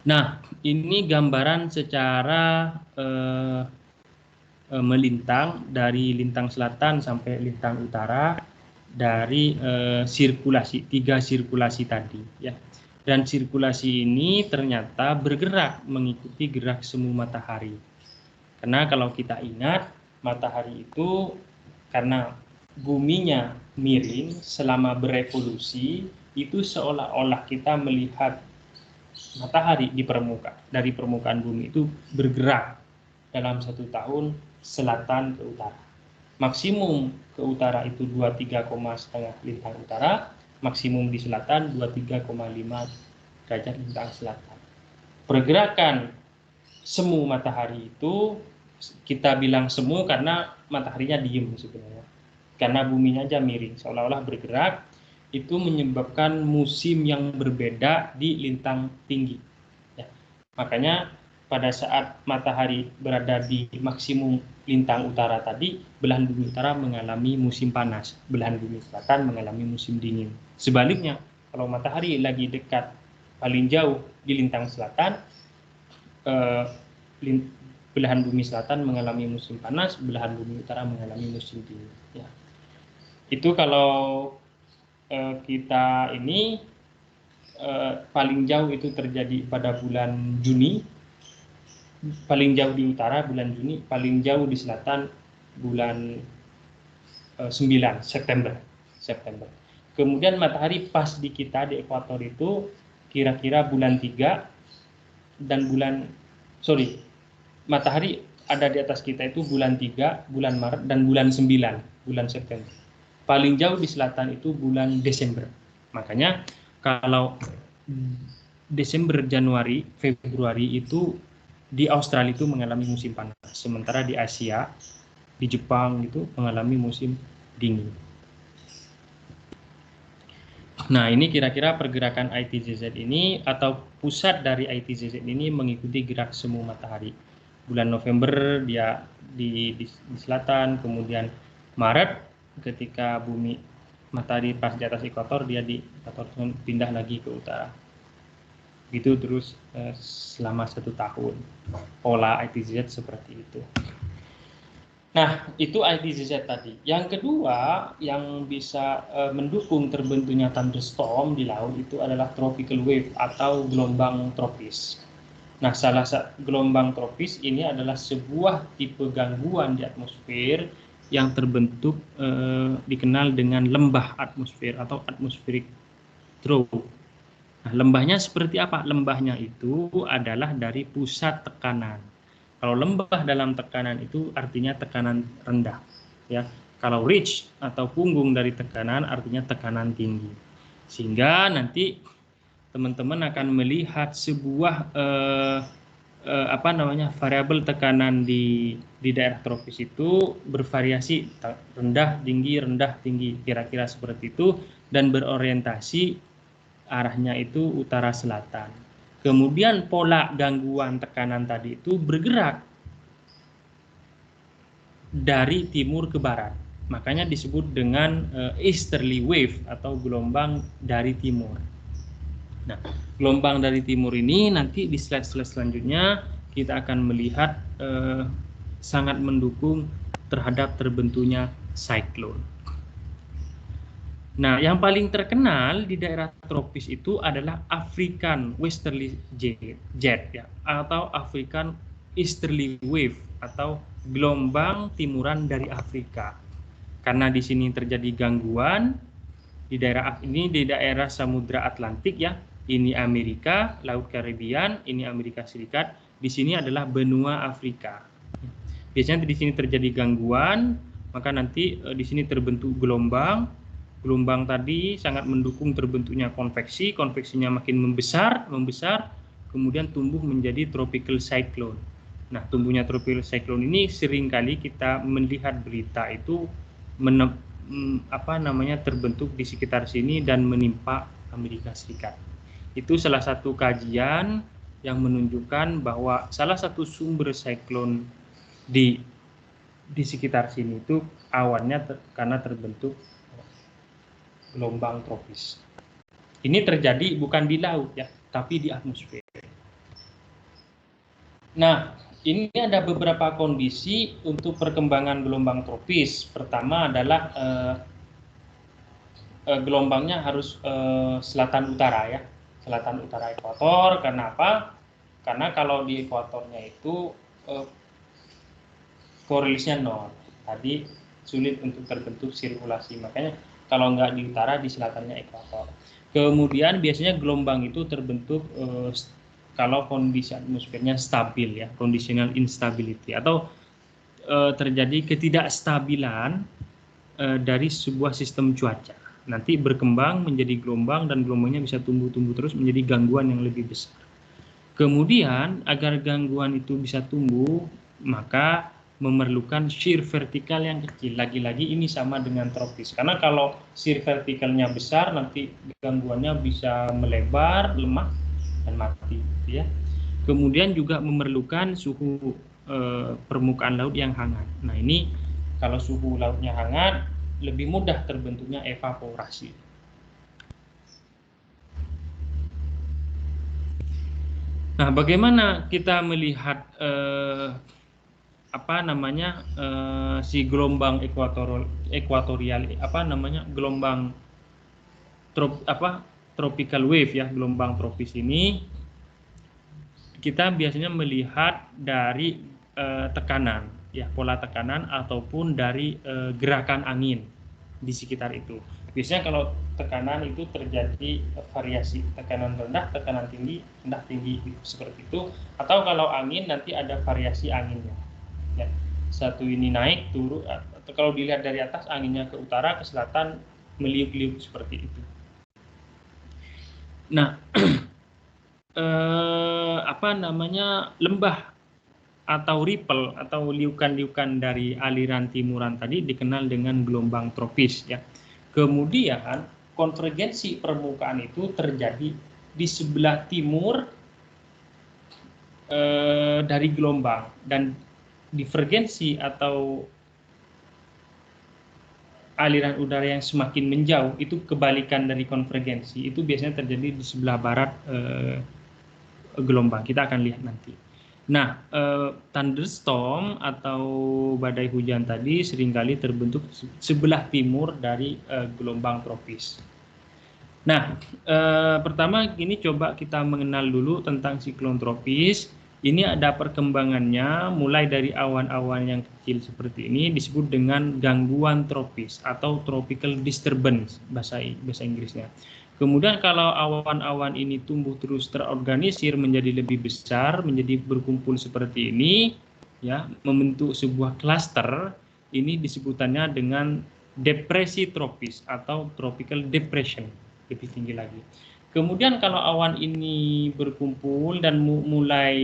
A: Nah, ini gambaran secara melintang dari lintang selatan sampai lintang utara dari sirkulasi, 3 sirkulasi tadi ya. Dan sirkulasi ini ternyata bergerak mengikuti gerak semu matahari. Karena kalau kita ingat, matahari itu karena buminya miring selama berevolusi, itu seolah-olah kita melihat matahari di dari permukaan bumi itu bergerak dalam 1 tahun selatan ke utara. Maksimum ke utara itu 23,5 lintang utara, maksimum di selatan 23,5 derajat lintang selatan. Pergerakan semu matahari itu kita bilang semu karena mataharinya diem sebenarnya. Karena buminya aja miring, seolah-olah bergerak, itu menyebabkan musim yang berbeda di lintang tinggi. Ya. Makanya pada saat matahari berada di maksimum lintang utara tadi, belahan bumi utara mengalami musim panas, belahan bumi selatan mengalami musim dingin. Sebaliknya, kalau matahari lagi dekat paling jauh di lintang selatan, belahan bumi selatan mengalami musim panas, belahan bumi utara mengalami musim dingin. Ya. Itu kalau kita ini paling jauh itu terjadi pada bulan Juni, paling jauh di utara bulan Juni, paling jauh di selatan bulan 9 September. Kemudian matahari pas di kita di ekuator itu kira-kira bulan 3 dan matahari ada di atas kita itu bulan 3, bulan Maret dan bulan 9, bulan September. Paling jauh di selatan itu bulan Desember. Makanya kalau Desember, Januari, Februari itu di Australia itu mengalami musim panas, sementara di Asia, di Jepang itu mengalami musim dingin. Nah, ini kira-kira pergerakan ITZZ ini atau pusat dari ITZZ ini mengikuti gerak semu matahari. Bulan November dia di selatan, kemudian Maret ketika bumi matahari pas di atas ekuator, dia di ekuator pindah lagi ke utara. Gitu terus selama 1 tahun. Pola ITZZ seperti itu. Nah, itu ITZZ tadi. Yang kedua, yang bisa mendukung terbentuknya thunderstorm di laut itu adalah tropical wave atau gelombang tropis. Nah, salah satu gelombang tropis ini adalah sebuah tipe gangguan di atmosfer yang terbentuk dikenal dengan lembah atmosfer atau atmospheric trough. Nah, lembahnya seperti apa? Lembahnya itu adalah dari pusat tekanan. Kalau lembah dalam tekanan itu artinya tekanan rendah, ya. Kalau ridge atau punggung dari tekanan artinya tekanan tinggi. Sehingga nanti teman-teman akan melihat sebuah variabel tekanan di daerah tropis itu bervariasi rendah tinggi kira-kira seperti itu dan berorientasi arahnya itu utara selatan. Kemudian pola gangguan tekanan tadi itu bergerak dari timur ke barat. Makanya disebut dengan easterly wave atau gelombang dari timur. Nah, gelombang dari timur ini nanti di slide-slide selanjutnya kita akan melihat sangat mendukung terhadap terbentuknya siklon. Nah, yang paling terkenal di daerah tropis itu adalah African Westerly Jet ya, atau African Easterly Wave atau gelombang timuran dari Afrika. Karena di sini terjadi gangguan di daerah ini, di daerah Samudra Atlantik ya. Ini Amerika, Laut Karibia, ini Amerika Serikat. Di sini adalah benua Afrika. Biasanya di sini terjadi gangguan, maka nanti di sini terbentuk gelombang. Gelombang tadi sangat mendukung terbentuknya konveksi, konveksinya makin membesar, kemudian tumbuh menjadi tropical cyclone. Nah, tumbuhnya tropical cyclone ini seringkali kita melihat berita itu terbentuk di sekitar sini dan menimpa Amerika Serikat. Itu salah satu kajian yang menunjukkan bahwa salah satu sumber cyclone di sekitar sini itu awannya karena terbentuk gelombang tropis. Ini terjadi bukan di laut ya, tapi di atmosfer. Nah, Ini ada beberapa kondisi untuk perkembangan gelombang tropis. Pertama adalah gelombangnya harus selatan utara ya, selatan utara ekuator. Kenapa? Karena kalau di ekuatornya itu korelasinya nol, tadi sulit untuk terbentuk sirkulasi. Makanya kalau nggak di utara, di selatannya ekuator. Kemudian biasanya gelombang itu terbentuk kalau kondisi atmosfernya stabil ya, conditional instability, atau terjadi ketidakstabilan dari sebuah sistem cuaca. Nanti berkembang menjadi gelombang dan gelombangnya bisa tumbuh terus menjadi gangguan yang lebih besar. Kemudian agar gangguan itu bisa tumbuh, maka memerlukan shear vertikal yang kecil. Lagi-lagi ini sama dengan tropis. Karena kalau shear vertikalnya besar, nanti gangguannya bisa melebar, lemah, dan mati. Ya. Kemudian juga memerlukan suhu permukaan laut yang hangat. Nah ini kalau suhu lautnya hangat, lebih mudah terbentuknya evaporasi. Nah, bagaimana kita melihat si gelombang ekuatorial gelombang tropical wave ya, gelombang tropis ini? Kita biasanya melihat dari tekanan ya, pola tekanan ataupun dari gerakan angin di sekitar itu. Biasanya kalau tekanan itu terjadi variasi, tekanan rendah, tekanan tinggi, rendah, tinggi, seperti itu. Atau kalau angin nanti ada variasi anginnya. Ya. Satu ini naik, turun, atau kalau dilihat dari atas anginnya ke utara, ke selatan, meliuk-liuk seperti itu. Nah, lembah atau ripple atau liukan-liukan dari aliran timuran tadi dikenal dengan gelombang tropis ya. Kemudian konvergensi permukaan itu terjadi di sebelah timur dari gelombang, dan divergensi atau aliran udara yang semakin menjauh itu kebalikan dari konvergensi, itu biasanya terjadi di sebelah barat gelombang. Kita akan lihat nanti. Nah, thunderstorm atau badai hujan tadi seringkali terbentuk sebelah timur dari gelombang tropis. Nah, pertama ini coba kita mengenal dulu tentang siklon tropis. Ini ada perkembangannya mulai dari awan-awan yang kecil seperti ini disebut dengan gangguan tropis atau tropical disturbance bahasa Inggrisnya. Kemudian kalau awan-awan ini tumbuh terus terorganisir menjadi lebih besar, menjadi berkumpul seperti ini, ya, membentuk sebuah klaster, ini disebutannya dengan depresi tropis atau tropical depression, lebih tinggi lagi. Kemudian kalau awan ini berkumpul dan mulai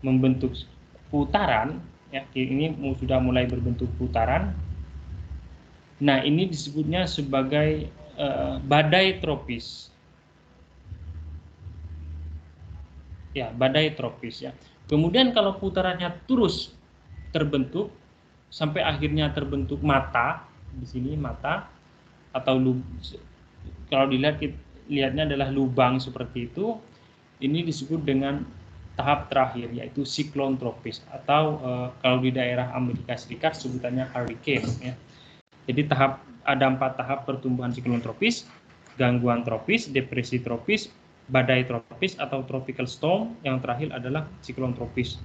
A: membentuk putaran, ya, ini sudah mulai berbentuk putaran. Nah, ini disebutnya sebagai badai tropis. Ya, badai tropis ya. Kemudian kalau putarannya terus terbentuk sampai akhirnya terbentuk mata, di sini mata atau kalau lihatnya adalah lubang seperti itu, ini disebut dengan tahap terakhir yaitu siklon tropis atau kalau di daerah Amerika Serikat sebutannya hurricane ya. Jadi ada 4 tahap pertumbuhan siklon tropis: gangguan tropis, depresi tropis, badai tropis atau tropical storm, yang terakhir adalah siklon tropis.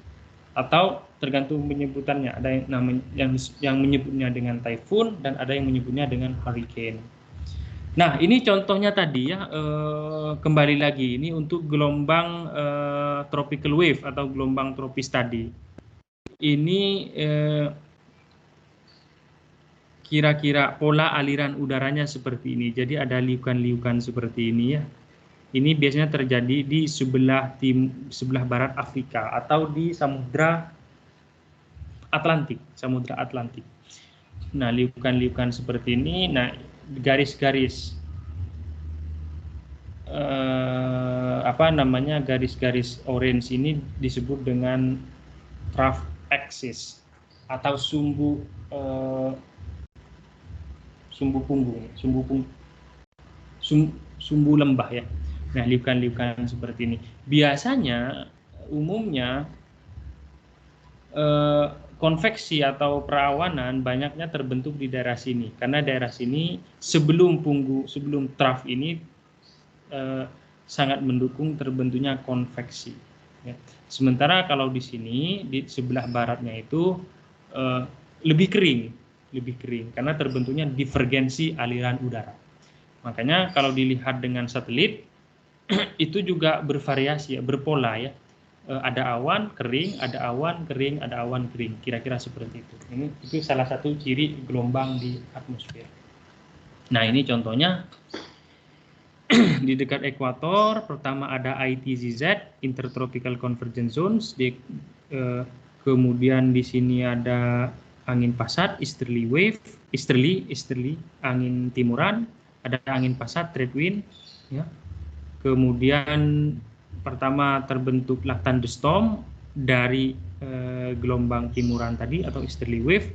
A: Atau tergantung penyebutannya, ada yang menyebutnya dengan typhoon dan ada yang menyebutnya dengan hurricane. Nah, ini contohnya tadi ya, kembali lagi ini untuk gelombang tropical wave atau gelombang tropis tadi. Ini kira-kira pola aliran udaranya seperti ini. Jadi ada liukan-liukan seperti ini ya. Ini biasanya terjadi di sebelah barat Afrika atau di Samudra Atlantik. Nah, liukan-liukan seperti ini, nah garis-garis garis-garis orange ini disebut dengan trough axis atau sumbu lembah ya. Nah, liukan-liukan seperti ini. Biasanya, umumnya, konveksi atau perawanan banyaknya terbentuk di daerah sini. Karena daerah sini sebelum trough ini sangat mendukung terbentuknya konveksi. Ya. Sementara kalau di sini, di sebelah baratnya itu lebih kering karena terbentuknya divergensi aliran udara. Makanya kalau dilihat dengan satelit itu juga bervariasi ya, berpola ya. Ada awan kering, ada awan kering, ada awan kering. Kira-kira seperti itu. Itu salah satu ciri gelombang di atmosfer. Nah, ini contohnya di dekat ekuator. Pertama ada ITZZ, Intertropical Convergence Zones. Kemudian di sini ada angin pasat, easterly wave, easterly angin timuran, ada angin pasat, trade wind, ya. Kemudian pertama terbentuklah thunderstorm dari gelombang timuran tadi atau easterly wave.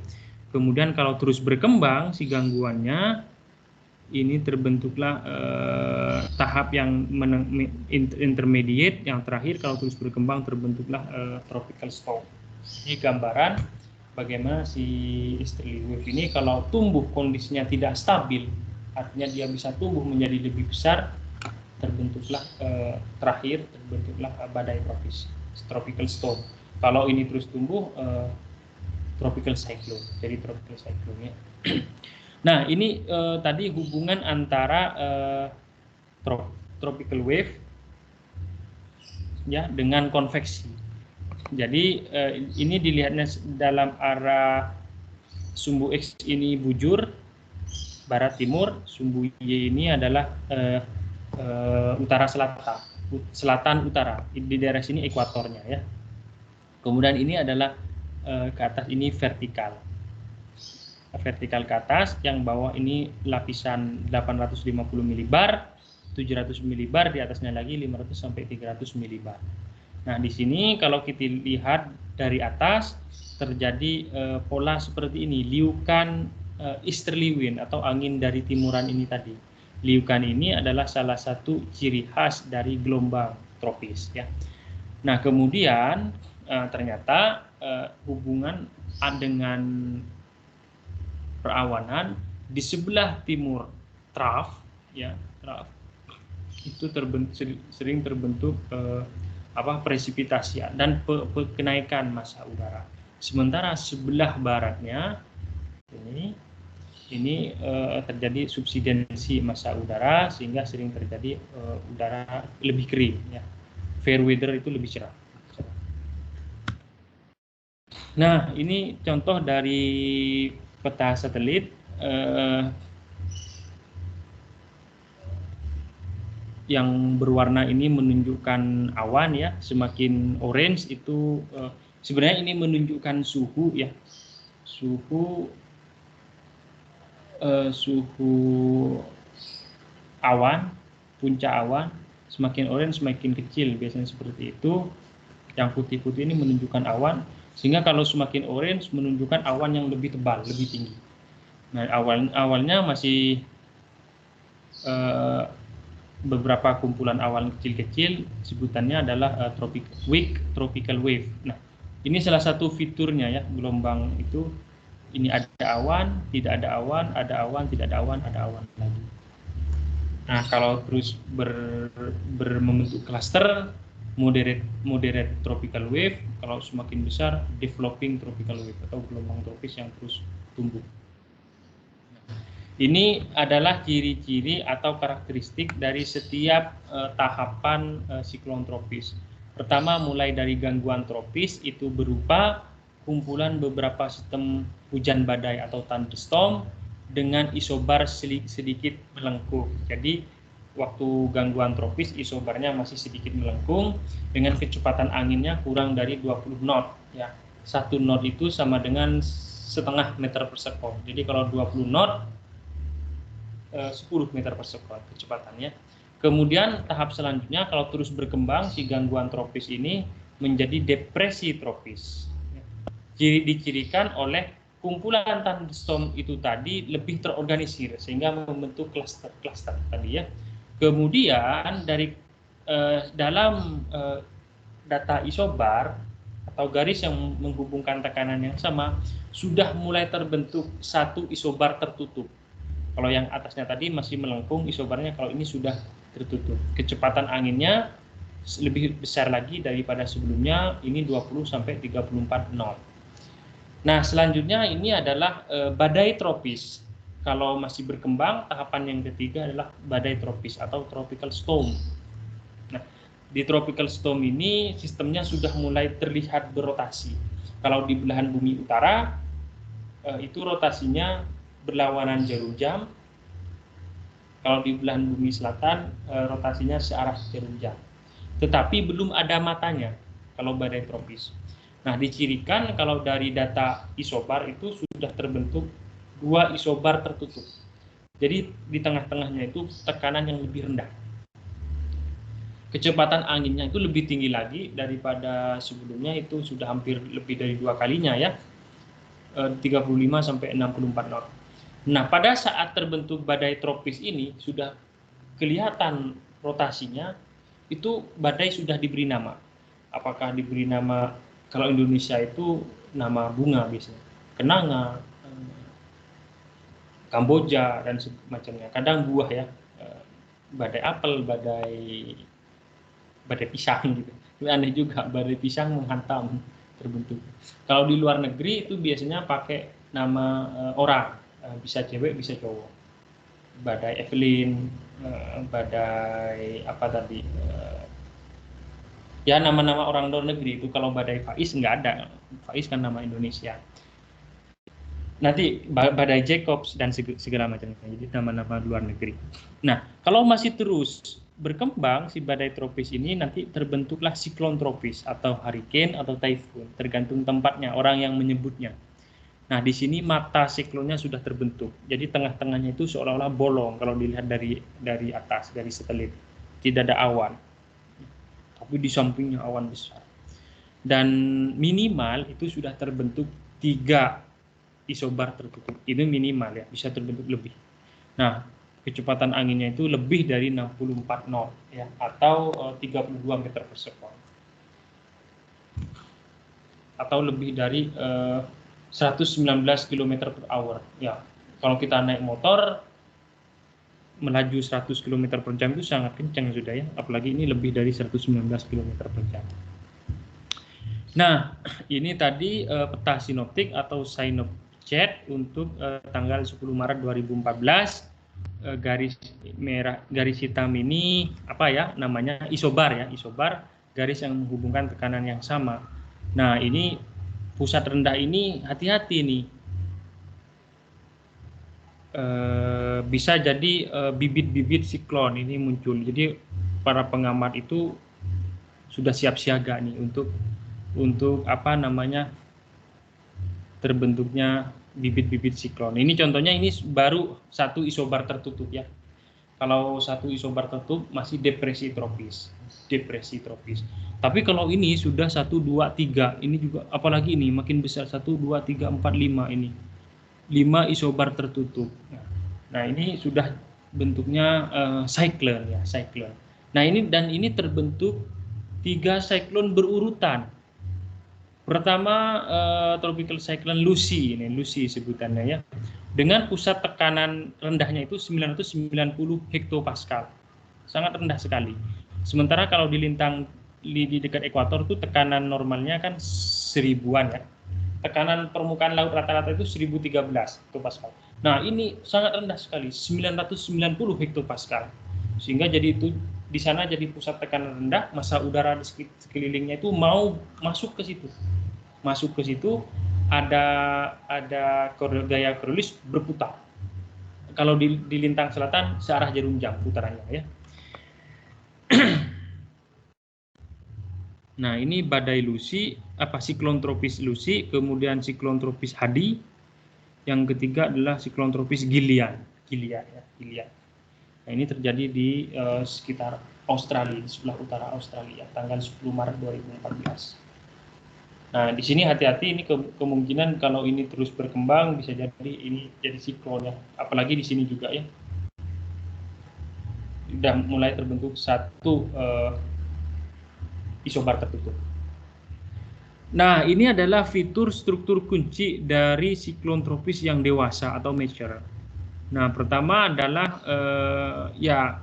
A: Kemudian kalau terus berkembang si gangguannya, ini terbentuklah tahap yang intermediate, yang terakhir kalau terus berkembang terbentuklah tropical storm. Ini gambaran bagaimana si easterly wave ini kalau tumbuh kondisinya tidak stabil, artinya dia bisa tumbuh menjadi lebih besar, terbentuklah terakhir terbentuklah badai tropis, tropical storm. Kalau ini terus tumbuh, tropical cyclone, jadi tropical cyclone ya. Nah, ini tadi hubungan antara tropical wave ya dengan konveksi. Jadi ini dilihatnya dalam arah sumbu X ini bujur barat timur, sumbu Y ini adalah utara selatan utara. Di daerah sini ekuatornya ya. Kemudian ini adalah ke atas ini vertikal ke atas, yang bawah ini lapisan 850 milibar, 700 milibar, di atasnya lagi 500 sampai 300 milibar. Nah, di sini kalau kita lihat dari atas terjadi pola seperti ini, liukan easterly wind atau angin dari timuran ini tadi. Liukan ini adalah salah satu ciri khas dari gelombang tropis ya. Nah, kemudian ternyata hubungan dengan perawanan di sebelah timur trough ya, trough itu sering terbentuk presipitasi dan kenaikan massa udara. Sementara sebelah baratnya ini terjadi subsidensi massa udara sehingga sering terjadi udara lebih kering ya. Fair weather itu lebih cerah. Nah, ini contoh dari peta satelit yang berwarna ini menunjukkan awan ya, semakin orange itu sebenarnya ini menunjukkan suhu ya, suhu awan, puncak awan. Semakin orange semakin kecil, biasanya seperti itu. Yang putih-putih ini menunjukkan awan, sehingga kalau semakin orange menunjukkan awan yang lebih tebal, lebih tinggi. Nah, awalnya masih beberapa kumpulan awan kecil-kecil, sebutannya adalah tropical wave. Nah, ini salah satu fiturnya ya, gelombang itu. Ini ada awan, tidak ada awan, ada awan, tidak ada awan, ada awan lagi. Nah, kalau terus membentuk cluster, moderate tropical wave, kalau semakin besar developing tropical wave atau gelombang tropis yang terus tumbuh. Ini adalah ciri-ciri atau karakteristik dari setiap tahapan siklon tropis. Pertama, mulai dari gangguan tropis itu berupa kumpulan beberapa sistem hujan badai atau thunderstorm dengan isobar sedikit melengkung. Jadi waktu gangguan tropis isobarnya masih sedikit melengkung dengan kecepatan anginnya kurang dari 20 knot ya. 1 knot itu sama dengan setengah meter per sekon. Jadi kalau 20 knot 10 meter per sekon kecepatannya. Kemudian tahap selanjutnya kalau terus berkembang si gangguan tropis ini menjadi depresi tropis. Dicirikan oleh kumpulan thunderstorm itu tadi lebih terorganisir sehingga membentuk cluster tadi ya. Kemudian dari dalam data isobar atau garis yang menghubungkan tekanan yang sama sudah mulai terbentuk satu isobar tertutup. Kalau yang atasnya tadi masih melengkung isobarnya, kalau ini sudah tertutup. Kecepatan anginnya lebih besar lagi daripada sebelumnya, ini 20 sampai 34 knot. Nah, selanjutnya ini adalah badai tropis. Kalau masih berkembang, tahapan yang ketiga adalah badai tropis atau tropical storm. Nah, di tropical storm ini sistemnya sudah mulai terlihat berotasi. Kalau di belahan bumi utara, itu rotasinya berlawanan jarum jam. Kalau di belahan bumi selatan, rotasinya searah jarum jam. Tetapi belum ada matanya kalau badai tropis. Nah, dicirikan kalau dari data isobar itu sudah terbentuk dua isobar tertutup. Jadi di tengah-tengahnya itu tekanan yang lebih rendah. Kecepatan anginnya itu lebih tinggi lagi daripada sebelumnya, itu sudah hampir lebih dari 2 kalinya ya. 35 sampai 64 knot. Nah, pada saat terbentuk badai tropis ini sudah kelihatan rotasinya, itu badai sudah diberi nama. Apakah diberi nama, kalau Indonesia itu nama bunga biasanya, kenanga, Kamboja dan semacamnya. Kadang buah ya, badai apel, badai pisang gitu. Itu aneh juga, badai pisang menghantam terbentuk. Kalau di luar negeri itu biasanya pakai nama orang, bisa cewek bisa cowok. Badai Evelyn, badai apa tadi, ya nama-nama orang luar negeri. Itu kalau badai Faiz nggak ada, Faiz kan nama Indonesia. Nanti badai Jacobs dan segala macamnya, jadi nama-nama luar negeri. Nah, kalau masih terus berkembang si badai tropis ini, nanti terbentuklah siklon tropis atau hurricane atau typhoon, tergantung tempatnya, orang yang menyebutnya. Nah, di sini mata siklonnya sudah terbentuk, jadi tengah-tengahnya itu seolah-olah bolong kalau dilihat dari atas, dari satelit. Tidak ada awan, tapi di sampingnya awan besar. Dan minimal itu sudah terbentuk 3 isobar tertutup. Itu minimal ya, bisa terbentuk lebih. Nah, kecepatan anginnya itu lebih dari 64 knot ya, atau 32 meter per sekon. Atau lebih dari 119 km per hour ya. Kalau kita naik motor melaju 100 km per jam itu sangat kencang sudah ya, apalagi ini lebih dari 119 km per jam. Nah, ini tadi peta sinoptik atau Synopchat untuk tanggal 10 Maret 2014. Garis merah, garis hitam ini apa ya namanya, isobar ya, isobar, garis yang menghubungkan tekanan yang sama. Nah, ini pusat rendah ini hati-hati nih, bisa jadi bibit-bibit siklon ini muncul. Jadi para pengamat itu sudah siap siaga nih untuk apa namanya, terbentuknya bibit-bibit siklon. Ini contohnya, ini baru satu isobar tertutup ya. Kalau satu isobar tertutup masih depresi tropis. Tapi kalau ini sudah 1, 2, 3, ini juga apalagi ini makin besar, 1, 2, 3, 4, 5 ini. 5 isobar tertutup. Nah, ini sudah bentuknya cyclone ya, cyclone. Nah, ini terbentuk 3 cyclone berurutan. Pertama tropical cyclone Lucy, ini Lucy sebutannya ya, dengan pusat tekanan rendahnya itu 990 hektopascal, sangat rendah sekali. Sementara kalau di lintang di dekat ekuator itu tekanan normalnya kan 1000-an ya, tekanan permukaan laut rata-rata itu 1013 hektopascal. Nah, ini sangat rendah sekali, 990 hektopascal, sehingga jadi itu di sana jadi pusat tekanan rendah, massa udara di sekelilingnya itu mau masuk ke situ, ada gaya Coriolis berputar. Kalau di lintang selatan searah jarum jam putarannya ya. Nah, ini badai Lucy, siklon tropis Lucy, kemudian siklon tropis Hadi, yang ketiga adalah siklon tropis Gillian. Nah, ini terjadi di sekitar Australia, di sebelah utara Australia, tanggal 10 Maret 2014. Nah, di sini hati-hati, ini kemungkinan kalau ini terus berkembang bisa jadi ini jadi siklon ya, apalagi di sini juga ya. sudah mulai terbentuk satu isobar tertutup. Nah, ini adalah fitur struktur kunci dari siklon tropis yang dewasa atau mature. Nah, pertama adalah ya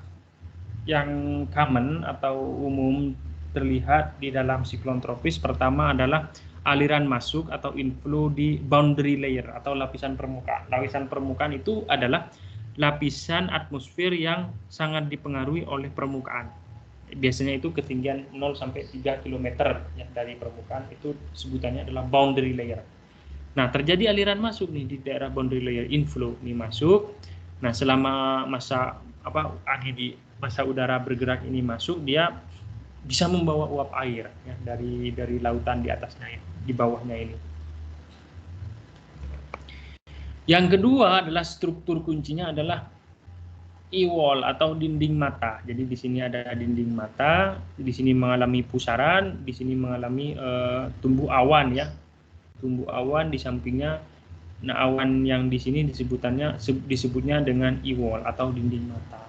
A: yang common atau umum terlihat di dalam siklon tropis. Pertama adalah aliran masuk atau inflow di boundary layer atau lapisan permukaan. Lapisan permukaan itu adalah lapisan atmosfer yang sangat dipengaruhi oleh permukaan. Biasanya itu ketinggian 0 sampai 3 km ya, dari permukaan, itu sebutannya adalah boundary layer. Nah, terjadi aliran masuk nih di daerah boundary layer, inflow ini masuk. Nah, selama masa angin di masa udara bergerak ini masuk, dia bisa membawa uap air ya, dari lautan di atasnya, di bawahnya ini. Yang kedua adalah struktur kuncinya adalah e-wall atau dinding mata. Jadi di sini ada dinding mata, di sini mengalami pusaran, di sini mengalami tumbuh awan ya. Tumbuh awan di sampingnya. Nah, awan yang di sini disebutnya dengan e-wall atau dinding mata.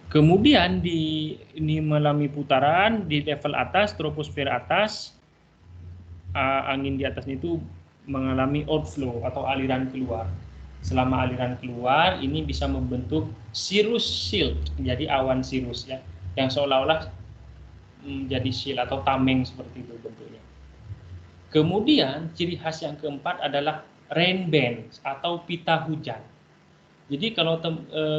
A: Kemudian ini mengalami putaran di level atas, troposfer atas, angin di atasnya itu mengalami outflow atau aliran keluar. Selama aliran keluar, ini bisa membentuk cirrus shield, jadi awan cirrus ya, yang seolah-olah menjadi shield atau tameng seperti itu bentuknya. Kemudian ciri khas yang keempat adalah rain band atau pita hujan. Jadi kalau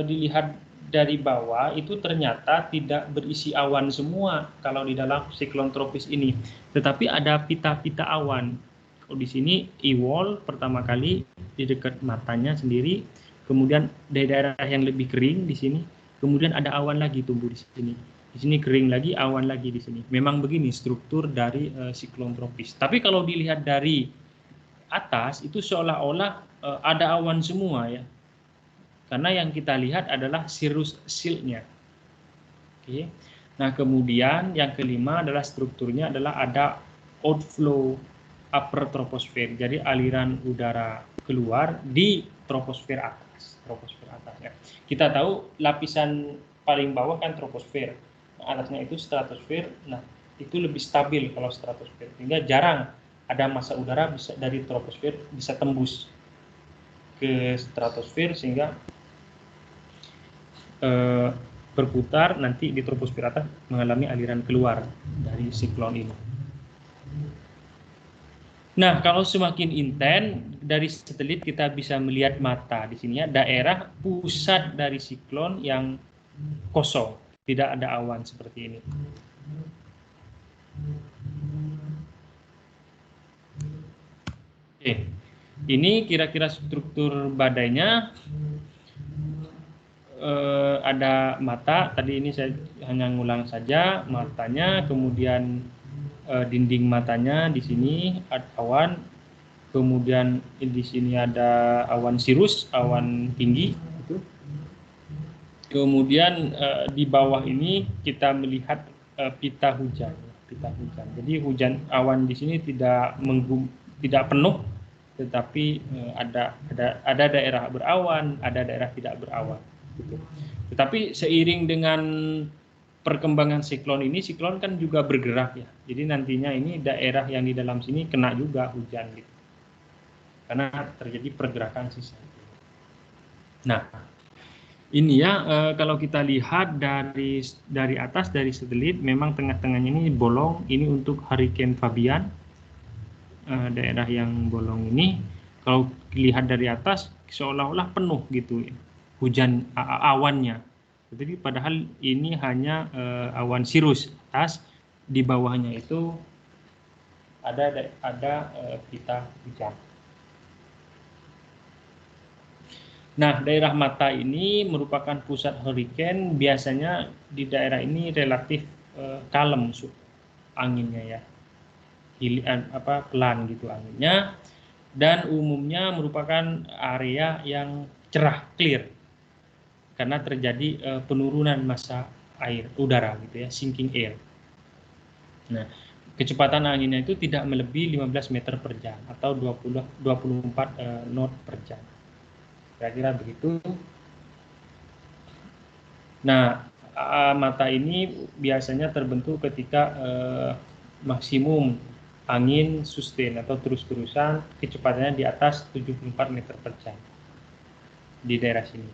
A: dilihat dari bawah itu ternyata tidak berisi awan semua kalau di dalam siklon tropis ini, tetapi ada pita-pita awan. Kalau di sini e-wall pertama kali di dekat matanya sendiri, kemudian di daerah yang lebih kering di sini, kemudian ada awan lagi tumbuh di sini. Di sini kering lagi, awan lagi di sini. Memang begini struktur dari siklon tropis. Tapi kalau dilihat dari atas itu seolah-olah ada awan semua ya. Karena yang kita lihat adalah cirrus shield-nya. Oke. Nah, kemudian yang kelima adalah strukturnya adalah ada outflow upper troposfer. Jadi aliran udara keluar di troposfer atas. Troposfer atas ya. Kita tahu lapisan paling bawah kan troposfer. Nah, atasnya itu stratosfer. Nah, itu lebih stabil kalau stratosfer. Sehingga jarang ada massa udara bisa dari troposfer bisa tembus ke stratosfer sehingga berputar nanti di troposfer atas mengalami aliran keluar dari siklon ini. Nah, kalau semakin intens dari satelit kita bisa melihat mata di sini ya, daerah pusat dari siklon yang kosong, tidak ada awan seperti ini. Oke, ini kira-kira struktur badainya. Ada mata, tadi ini saya hanya ngulang saja matanya, kemudian dinding matanya di sini ada awan, kemudian di sini ada awan cirrus, awan tinggi itu. Kemudian di bawah ini kita melihat pita hujan. Jadi hujan awan di sini tidak penuh, tetapi ada daerah berawan, ada daerah tidak berawan. Gitu. Tetapi seiring dengan perkembangan siklon ini, siklon kan juga bergerak ya. Jadi nantinya ini daerah yang di dalam sini kena juga hujan gitu. Karena terjadi pergerakan sisa. Nah, ini ya kalau kita lihat dari atas dari satelit, memang tengah-tengahnya ini bolong. Ini untuk Hurricane Fabian, daerah yang bolong ini. Kalau dilihat dari atas seolah-olah penuh gitu ya. Hujan awannya, jadi padahal ini hanya awan cirrus atas, di bawahnya itu ada pita hujan. Nah, daerah mata ini merupakan pusat hurricane. Biasanya di daerah ini relatif kalem anginnya ya, pelan gitu anginnya, dan umumnya merupakan area yang cerah, clear. Karena terjadi penurunan massa air udara gitu ya, sinking air. Nah, kecepatan anginnya itu tidak melebihi 15 meter per jam atau 24 knot per jam. Kira-kira begitu. Nah, mata ini biasanya terbentuk ketika maksimum angin sustain atau terus-terusan kecepatannya di atas 74 meter per jam di daerah sini.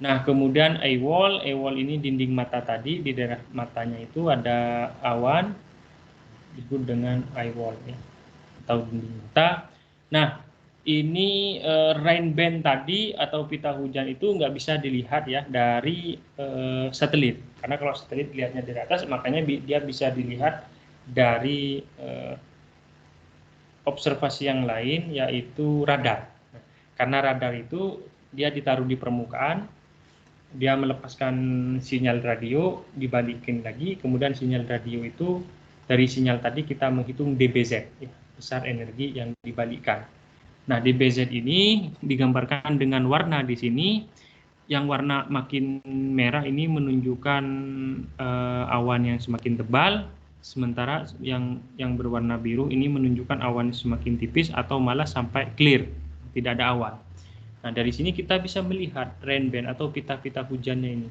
A: Nah, kemudian eye wall ini dinding mata tadi, di daerah matanya itu ada awan disebut dengan eye wall ya, atau dinding mata. Nah, ini rain band tadi atau pita hujan itu nggak bisa dilihat ya dari satelit, karena kalau satelit lihatnya dari atas, makanya dia bisa dilihat dari observasi yang lain, yaitu radar. Karena radar itu dia ditaruh di permukaan, dia melepaskan sinyal radio, dibalikin lagi, kemudian sinyal radio itu dari sinyal tadi kita menghitung dBz, ya, besar energi yang dibalikkan. Nah, dBz ini digambarkan dengan warna di sini. Yang warna makin merah ini menunjukkan awan yang semakin tebal, sementara yang berwarna biru ini menunjukkan awan semakin tipis atau malah sampai clear, tidak ada awan. Nah, dari sini kita bisa melihat rain band atau pita-pita hujannya ini.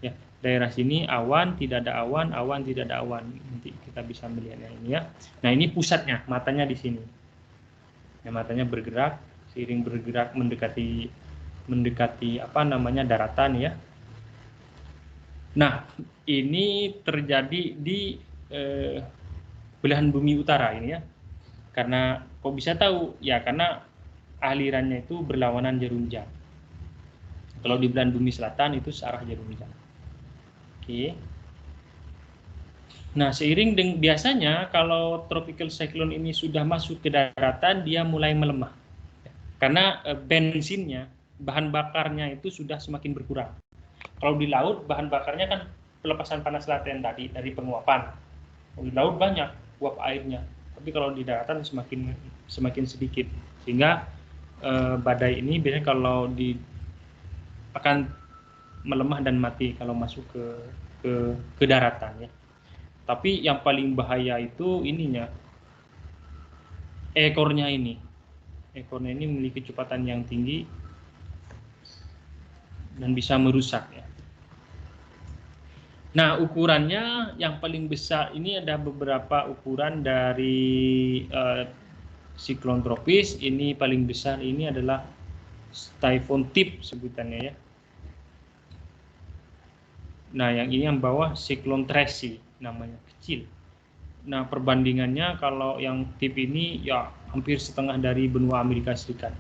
A: Ya, daerah sini awan, tidak ada awan, awan, tidak ada awan. Nanti kita bisa melihatnya ini ya. Nah, ini pusatnya, matanya di sini. Ya, matanya bergerak, seiring bergerak mendekati apa namanya daratan ya. Nah, ini terjadi di belahan bumi utara ini ya. Karena kok bisa tahu? Ya, karena alirannya itu berlawanan jarum jam. Kalau di belahan bumi selatan itu searah jarum jam. Oke. Nah, seiring dengan biasanya kalau tropical cyclone ini sudah masuk ke daratan, dia mulai melemah. Karena bensinnya, bahan bakarnya itu sudah semakin berkurang. Kalau di laut, bahan bakarnya kan pelepasan panas laten tadi dari penguapan. Kalau di laut banyak uap airnya, tapi kalau di daratan semakin sedikit. Sehingga badai ini biasanya kalau akan melemah dan mati kalau masuk ke daratan ya. Tapi yang paling bahaya itu ininya, ekornya ini. Ekornya ini memiliki kecepatan yang tinggi dan bisa merusak ya. Nah, ukurannya yang paling besar ini ada beberapa ukuran dari siklon tropis. Ini paling besar ini adalah typhoon tip sebutannya ya. Nah, yang ini yang bawah siklon Tracy namanya, kecil. Nah, perbandingannya kalau yang tip ini ya hampir setengah dari benua Amerika Serikat.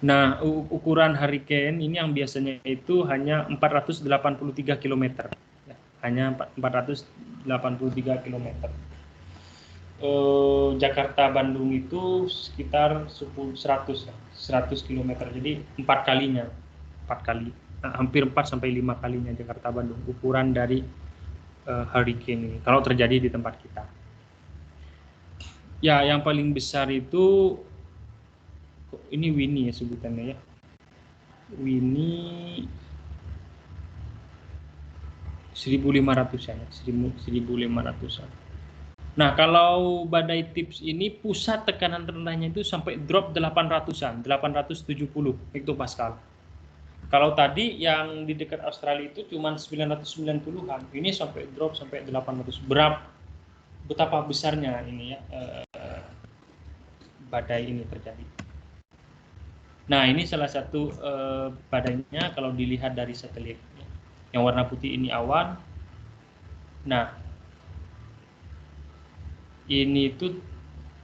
A: Nah, ukuran hurricane ini yang biasanya itu hanya 483 km. Ya, hanya 483 km. Jakarta Bandung itu sekitar 100 km. Jadi 4 kalinya. 4 kali. Nah, hampir 4 sampai 5 kalinya Jakarta Bandung ukuran dari hurricane ini kalau terjadi di tempat kita. Ya, yang paling besar itu ini Winnie ya sebutannya ya. Winnie 1500-an ya, 1500-an. Nah, kalau badai tips ini pusat tekanan rendahnya itu sampai drop 800-an, 870 hektopascal. Kalau tadi yang di dekat Australia itu cuma 990-an, ini sampai drop sampai 800. Betapa besarnya ini ya badai ini terjadi. Nah, ini salah satu badainya kalau dilihat dari satelit. Yang warna putih ini awan. Nah, ini itu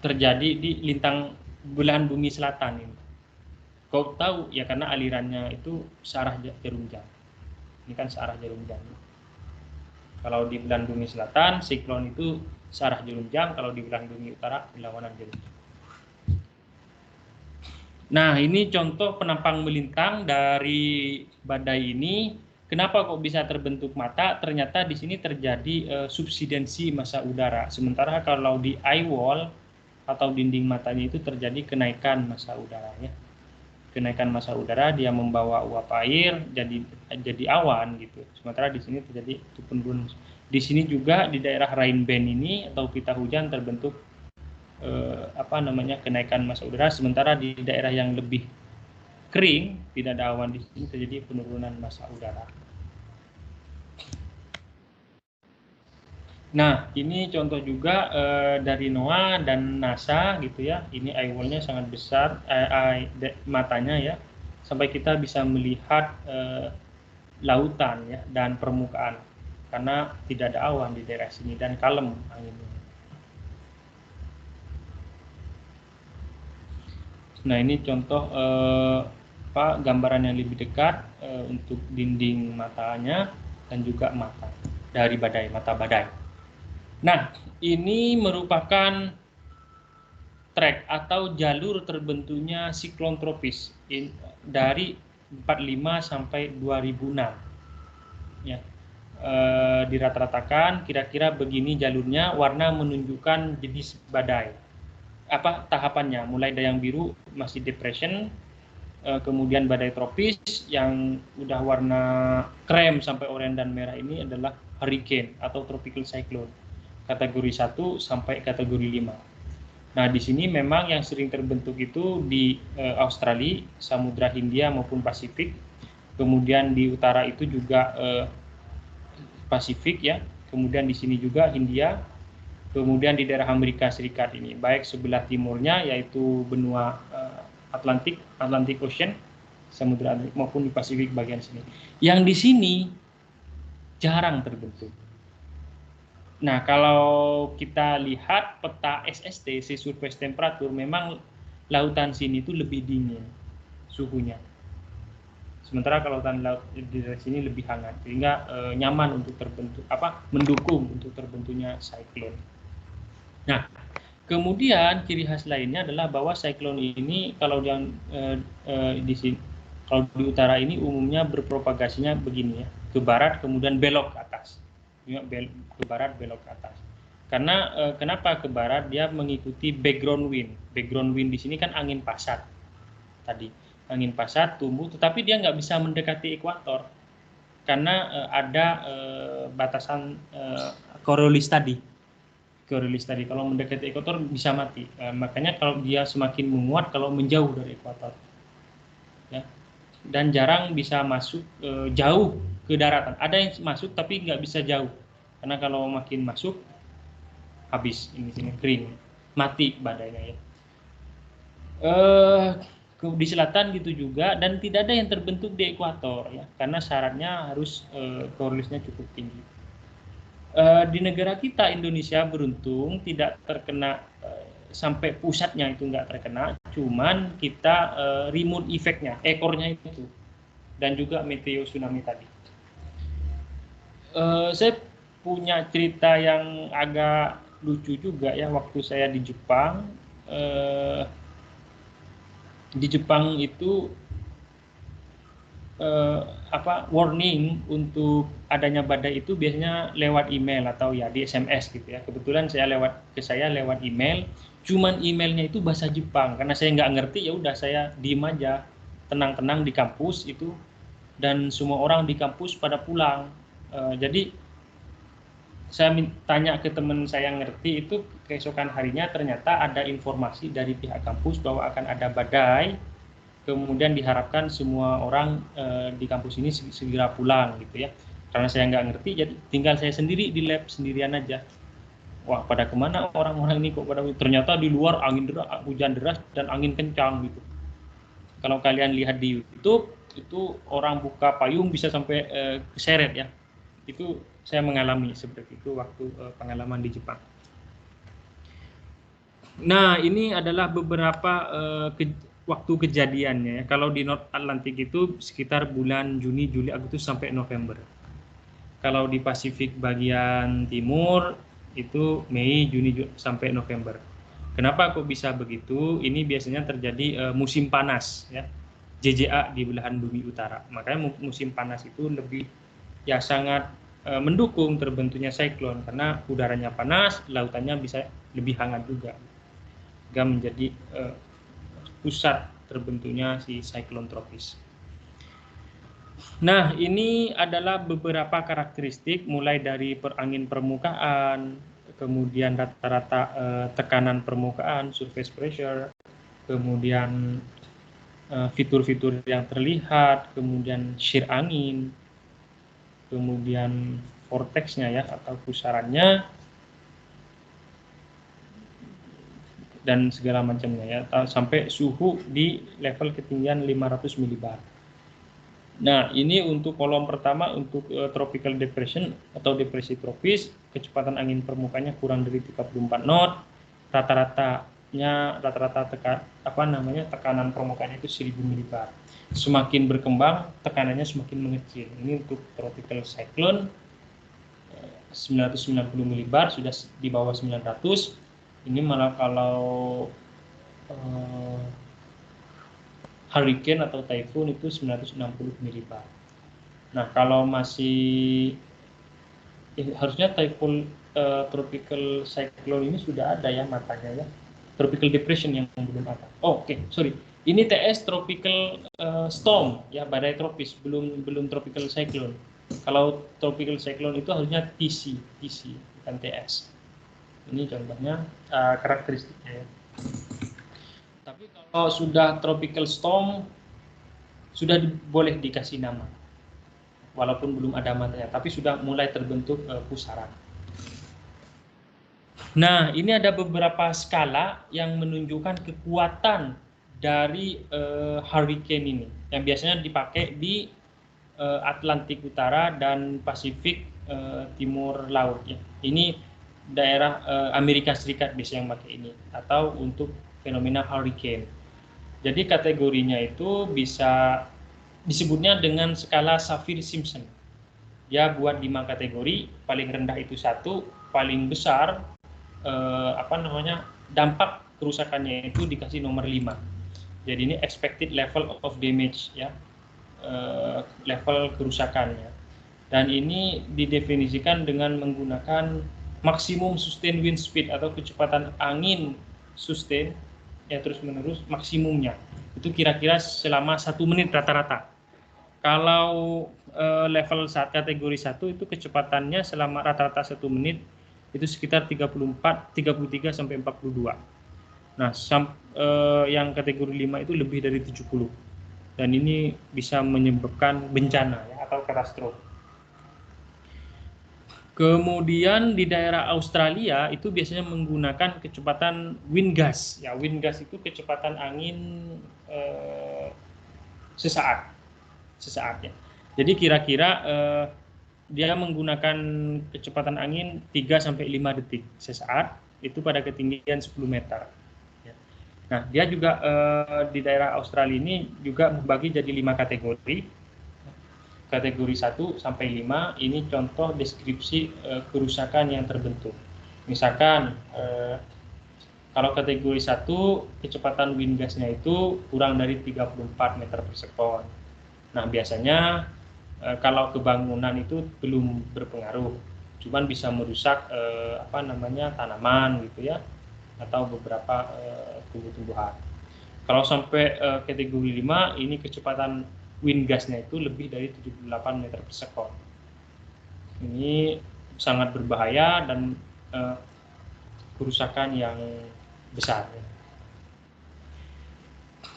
A: terjadi di lintang belahan bumi selatan ini. Kau tahu ya karena alirannya itu searah jarum jam. Ini kan searah jarum jam. Kalau di belahan bumi selatan, siklon itu searah jarum jam. Kalau di belahan bumi utara, berlawanan jarum jam. Nah, ini contoh penampang melintang dari badai ini. Kenapa kok bisa terbentuk mata? Ternyata di sini terjadi subsidensi massa udara. Sementara kalau di eye wall atau dinding matanya itu terjadi kenaikan massa udaranya. Kenaikan massa udara dia membawa uap air jadi awan gitu. Sementara di sini terjadi penurunan. Di sini juga di daerah rain band ini atau pita hujan terbentuk kenaikan massa udara, sementara di daerah yang lebih kering, tidak ada awan di sini, terjadi penurunan massa udara. Nah, ini contoh juga dari NOAA dan NASA gitu ya. Ini eye wall-nya sangat besar, matanya ya, sampai kita bisa melihat lautan ya dan permukaan karena tidak ada awan di daerah sini dan kalem anginnya. Nah, ini contoh gambaran yang lebih dekat untuk dinding matanya dan juga mata dari badai, mata badai. Nah, ini merupakan trek atau jalur terbentuknya siklon tropis dari 45 sampai 2006. Ya. Dirata-ratakan kira-kira begini jalurnya, warna menunjukkan jenis badai. Apa tahapannya? Mulai dari yang biru masih depression, kemudian badai tropis yang udah warna krem sampai oranye dan merah ini adalah hurricane atau tropical cyclone. Kategori 1 sampai kategori 5. Nah, di sini memang yang sering terbentuk itu di Australia, Samudra Hindia maupun Pasifik. Kemudian di utara itu juga Pasifik ya. Kemudian di sini juga Hindia. Kemudian di daerah Amerika Serikat ini, baik sebelah timurnya yaitu benua Atlantic Ocean, Samudra Atlantik maupun di Pasifik bagian sini. Yang di sini jarang terbentuk. Nah, kalau kita lihat peta SST, Sea Surface Temperature, memang lautan sini itu lebih dingin suhunya. Sementara kalau lautan laut di sini lebih hangat, sehingga nyaman untuk terbentuk mendukung untuk terbentuknya siklon. Nah, kemudian ciri khas lainnya adalah bahwa siklon ini kalau yang di sini, kalau di utara ini umumnya berpropagasinya begini ya, ke barat kemudian belok ke atas. Ke barat belok ke atas. Karena kenapa ke barat? Dia mengikuti background wind. Background wind di sini kan angin pasat. Tadi angin pasat tumbuh, tetapi dia nggak bisa mendekati ekuator karena ada batasan Coriolis tadi. Kalau mendekati ekuator bisa mati. Makanya kalau dia semakin menguat kalau menjauh dari ekuator. Ya. Dan jarang bisa masuk jauh ke daratan. Ada yang masuk tapi nggak bisa jauh. Karena kalau makin masuk habis ini kering, mati badainya ya. Di selatan gitu juga, dan tidak ada yang terbentuk di ekuator ya, karena syaratnya harus Coriolisnya cukup tinggi. Di negara kita Indonesia beruntung tidak terkena sampai pusatnya itu nggak terkena, cuman kita remote efeknya, ekornya itu, dan juga meteo tsunami tadi. Saya punya cerita yang agak lucu juga ya, waktu saya di Jepang. Di Jepang itu warning untuk adanya badai itu biasanya lewat email atau ya di SMS gitu ya. Kebetulan saya lewat email, cuman emailnya itu bahasa Jepang. Karena saya nggak ngerti, ya udah saya diem aja, tenang-tenang di kampus itu, dan semua orang di kampus pada pulang. Jadi saya tanya ke teman saya yang ngerti itu, keesokan harinya ternyata ada informasi dari pihak kampus bahwa akan ada badai. Kemudian diharapkan semua orang di kampus ini segera pulang gitu ya. Karena saya nggak ngerti, jadi tinggal saya sendiri di lab sendirian aja. Wah, pada kemana orang-orang ini kok pada? Ternyata di luar angin deras, hujan deras dan angin kencang gitu. Kalau kalian lihat di YouTube itu orang buka payung bisa sampai keseret ya. Itu saya mengalami seperti itu waktu pengalaman di Jepang. Nah, ini adalah beberapa waktu kejadiannya. Kalau di North Atlantic itu sekitar bulan Juni, Juli, Agustus sampai November. Kalau di Pasifik bagian timur itu Mei, Juni sampai November. Kenapa kok bisa begitu? Ini biasanya terjadi musim panas ya. JJA di belahan bumi utara. Makanya musim panas itu lebih ya sangat mendukung terbentuknya siklon karena udaranya panas, lautannya bisa lebih hangat juga. Sehingga menjadi pusat terbentuknya si siklon tropis. Nah, ini adalah beberapa karakteristik mulai dari angin permukaan, kemudian rata-rata tekanan permukaan, surface pressure, kemudian fitur-fitur yang terlihat, kemudian shear angin, kemudian vortexnya ya atau pusarannya, dan segala macamnya ya, sampai suhu di level ketinggian 500 milibar. Nah, ini untuk kolom pertama untuk tropical depression atau depresi tropis, kecepatan angin permukaannya kurang dari 34 knot, rata-rata tekanan permukaannya itu 1000 milibar. Semakin berkembang, tekanannya semakin mengecil. Ini untuk tropical cyclone 990 milibar, sudah di bawah 900. Ini malah kalau hurricane atau typhoon itu 960 milibar. Nah, kalau masih harusnya typhoon tropical cyclone ini sudah ada ya matanya ya. Tropical depression yang belum ada. Oh, oke, sorry. Ini TS tropical storm ya, badai tropis, belum tropical cyclone. Kalau tropical cyclone itu harusnya TC bukan TS. Ini contohnya karakteristiknya ya. Tapi kalau sudah tropical storm sudah boleh dikasih nama. Walaupun belum ada matanya, tapi sudah mulai terbentuk pusaran. Nah, ini ada beberapa skala yang menunjukkan kekuatan dari hurricane ini, yang biasanya dipakai di Atlantik Utara dan Pasifik Timur Laut. Ya. Ini daerah Amerika Serikat biasanya yang pakai ini, atau untuk fenomena hurricane. Jadi kategorinya itu bisa disebutnya dengan skala Saffir-Simpson. Dia buat 5 kategori, paling rendah itu 1, paling besar dampak kerusakannya itu dikasih nomor 5. Jadi ini expected level of damage ya, level kerusakannya. Dan ini didefinisikan dengan menggunakan maksimum sustained wind speed atau kecepatan angin sustain ya terus-menerus maksimumnya. Itu kira-kira selama 1 menit rata-rata. Kalau level kategori 1 itu kecepatannya selama rata-rata 1 menit itu sekitar 33 sampai 42. Nah, yang kategori 5 itu lebih dari 70. Dan ini bisa menyebabkan bencana ya, atau katastrofe. Kemudian di daerah Australia itu biasanya menggunakan kecepatan wind gust. Ya, wind gust itu kecepatan angin sesaat ya. Jadi kira-kira dia menggunakan kecepatan angin 3 sampai 5 detik sesaat itu pada ketinggian 10 meter. Ya. Nah, dia juga di daerah Australia ini juga membagi jadi 5 kategori. Kategori 1 sampai 5 ini contoh deskripsi kerusakan yang terbentuk. Misalkan kalau kategori 1 kecepatan wind gust-nya itu kurang dari 34 meter per sekon. Nah, biasanya kalau kebangunan itu belum berpengaruh, cuman bisa merusak tanaman gitu ya, atau beberapa tumbuh-tumbuhan. Kalau sampai kategori 5 ini kecepatan wind gust-nya itu lebih dari 78 meter per sekon. Ini sangat berbahaya dan kerusakan yang besar.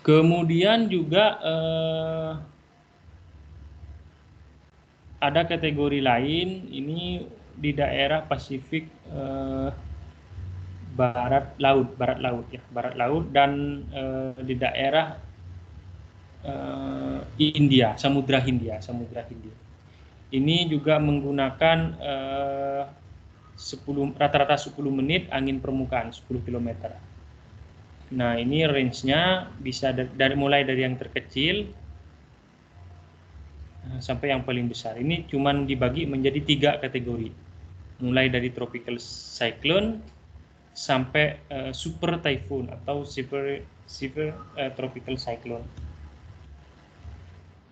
A: Kemudian juga ada kategori lain, ini di daerah Pasifik barat laut dan di daerah India, Samudra Hindia. Ini juga menggunakan rata-rata 10 menit angin permukaan 10 km. Nah, ini range-nya bisa mulai dari yang terkecil sampai yang paling besar. Ini cuman dibagi menjadi 3 kategori. Mulai dari tropical cyclone sampai super typhoon atau severe tropical cyclone.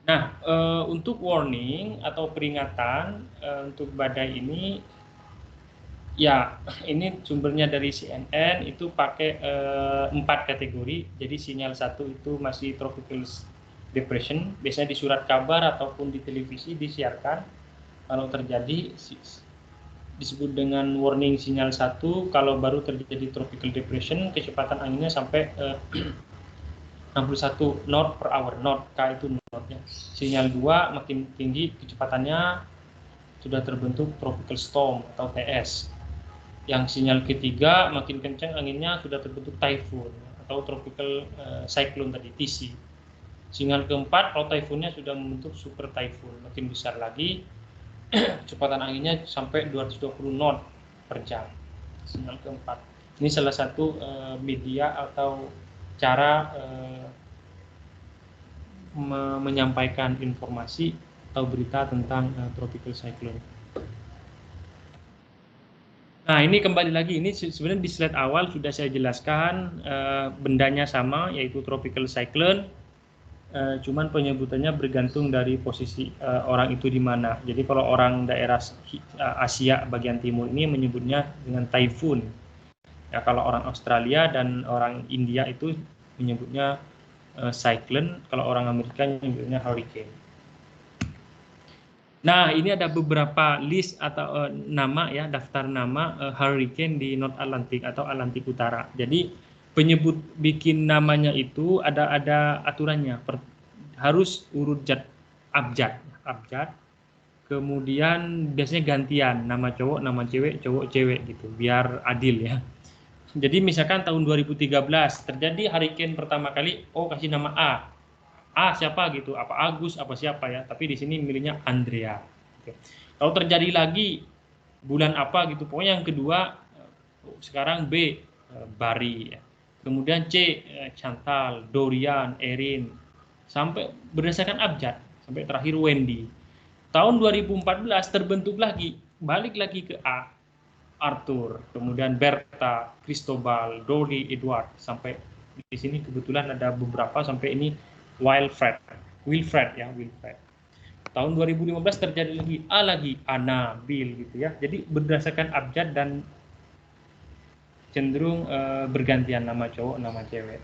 A: Nah, untuk warning atau peringatan untuk badai ini, ya ini sumbernya dari CNN, itu pakai 4 kategori. Jadi sinyal 1 itu masih tropical depression, biasanya di surat kabar ataupun di televisi disiarkan kalau terjadi, disebut dengan warning sinyal 1 kalau baru terjadi tropical depression, kecepatan anginnya sampai 61 knot per hour. Knot, K itu knotnya. Sinyal 2 makin tinggi kecepatannya, sudah terbentuk tropical storm atau TS. Yang sinyal ketiga makin kencang anginnya, sudah terbentuk typhoon atau tropical cyclone tadi, TC. Sinyal keempat, kalau typhoonnya sudah membentuk super typhoon, makin besar lagi, kecepatan anginnya sampai 220 knot per jam. Sinyal keempat. Ini salah satu media atau cara menyampaikan informasi atau berita tentang tropical cyclone. Nah, ini kembali lagi, ini sebenarnya di slide awal sudah saya jelaskan, bendanya sama, yaitu tropical cyclone, cuman penyebutannya bergantung dari posisi orang itu di mana. Jadi kalau orang daerah Asia bagian timur ini menyebutnya dengan typhoon. Ya, kalau orang Australia dan orang India itu menyebutnya cyclone, kalau orang Amerika menyebutnya hurricane. Nah, ini ada beberapa list atau nama ya, daftar nama hurricane di North Atlantic atau Atlantik Utara. Jadi penyebut bikin namanya itu ada aturannya, harus urut abjad. Kemudian biasanya gantian, nama cowok, nama cewek, cowok, cewek gitu, biar adil ya. Jadi misalkan tahun 2013 terjadi hurricane pertama kali, kasih nama A. Siapa gitu, apa Agus, apa siapa ya, tapi di sini milihnya Andrea. Oke. Kalau terjadi lagi bulan apa gitu, pokoknya yang kedua sekarang B, Bari ya. Kemudian C, Chantal, Dorian, Erin, sampai berdasarkan abjad, sampai terakhir Wendy. Tahun 2014 terbentuk lagi, balik lagi ke A, Arthur, kemudian Berta, Cristobal, Dolly, Edward, sampai di sini kebetulan ada beberapa sampai ini Wilfred ya, Wilfred. Tahun 2015 terjadi lagi A lagi, Anna, Bill gitu ya. Jadi berdasarkan abjad dan cenderung bergantian nama cowok, nama cewek.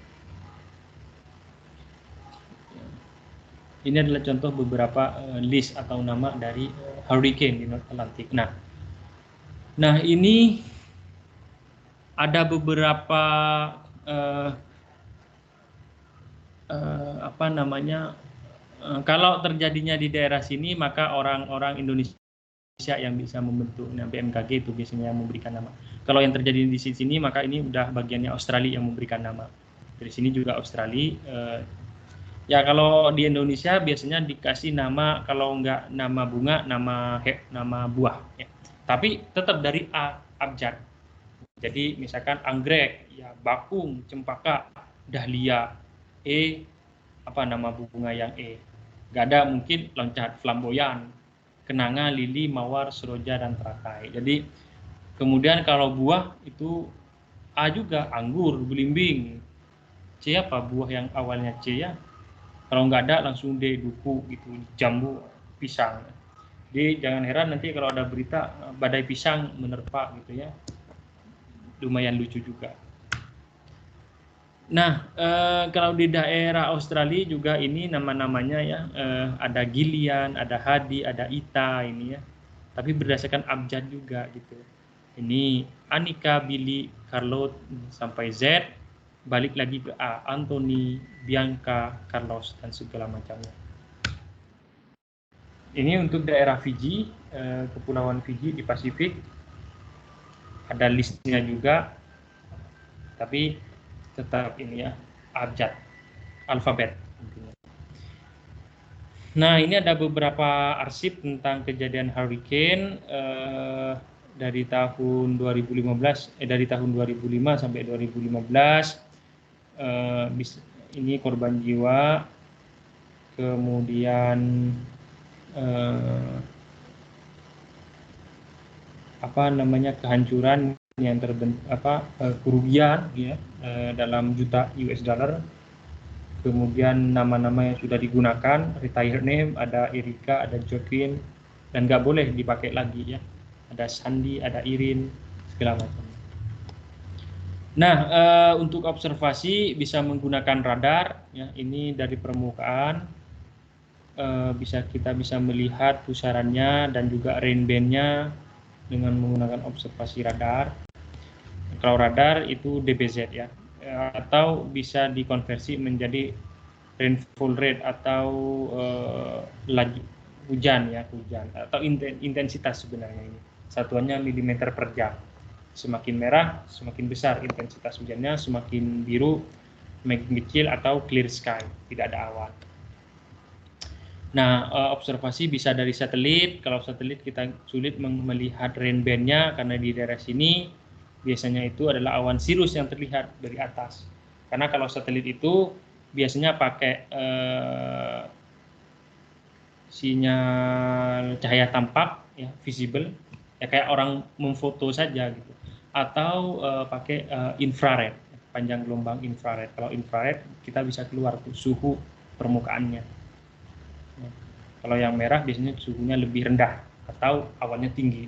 A: Ini adalah contoh beberapa list atau nama dari hurricane di North Atlantic. Nah ini ada beberapa kalau terjadinya di daerah sini, maka orang-orang Indonesia yang bisa membentuk BMKG itu biasanya yang memberikan nama. Kalau yang terjadi di sini, maka ini udah bagiannya Australia yang memberikan nama. Dari sini juga Australia. Ya kalau di Indonesia biasanya dikasih nama, kalau nggak nama bunga, nama buah. Ya. Tapi tetap dari A, abjad. Jadi misalkan anggrek, ya bakung, cempaka, dahlia. E, apa nama bunga yang E? Nggak ada mungkin loncat, flamboyan, kenanga, lili, mawar, seroja, dan teratai. Jadi kemudian kalau buah itu A juga, anggur, belimbing. C apa buah yang awalnya C ya? Kalau nggak ada langsung D, duku gitu, jambu, pisang. Jadi jangan heran nanti kalau ada berita badai pisang menerpa gitu ya. Lumayan lucu juga. Nah, kalau di daerah Australia juga ini nama-namanya ya, ada Gillian, ada Hadi, ada Ita ini ya. Tapi berdasarkan abjad juga gitu. Ini Anika, Billy, Carlot sampai Z, balik lagi ke A, Anthony, Bianca, Carlos dan segala macamnya. Ini untuk daerah Fiji, Kepulauan Fiji di Pasifik. Ada listnya juga. Tapi tetap ini ya, abjad, alfabet. Nah, ini ada beberapa arsip tentang kejadian hurricane dari tahun 2005 sampai 2015. Ini korban jiwa, kemudian kehancuran yang kerugian ya, dalam juta US dollar. Kemudian nama-nama yang sudah digunakan, retired name, ada Erika, ada Joaquin, dan nggak boleh dipakai lagi ya. Ada Sandy, ada Irin, segala macam. Nah, untuk observasi bisa menggunakan radar ya. Ini dari permukaan kita bisa melihat pusarannya dan juga rain band-nya dengan menggunakan observasi radar. Kalau radar itu DBZ ya, atau bisa dikonversi menjadi rainfall rate atau laju hujan atau intensitas sebenarnya ini. Satuannya milimeter per jam. Semakin merah, semakin besar intensitas hujannya, semakin biru, semakin kecil atau clear sky, tidak ada awan. Nah, observasi bisa dari satelit. Kalau satelit kita sulit melihat rain band-nya karena di daerah sini biasanya itu adalah awan cirrus yang terlihat dari atas. Karena kalau satelit itu biasanya pakai sinyal cahaya tampak, ya, visible, ya kayak orang memfoto saja gitu. Atau pakai infrared, panjang gelombang infrared. Kalau infrared kita bisa keluar tuh suhu permukaannya. Kalau yang merah biasanya suhunya lebih rendah atau awannya tinggi.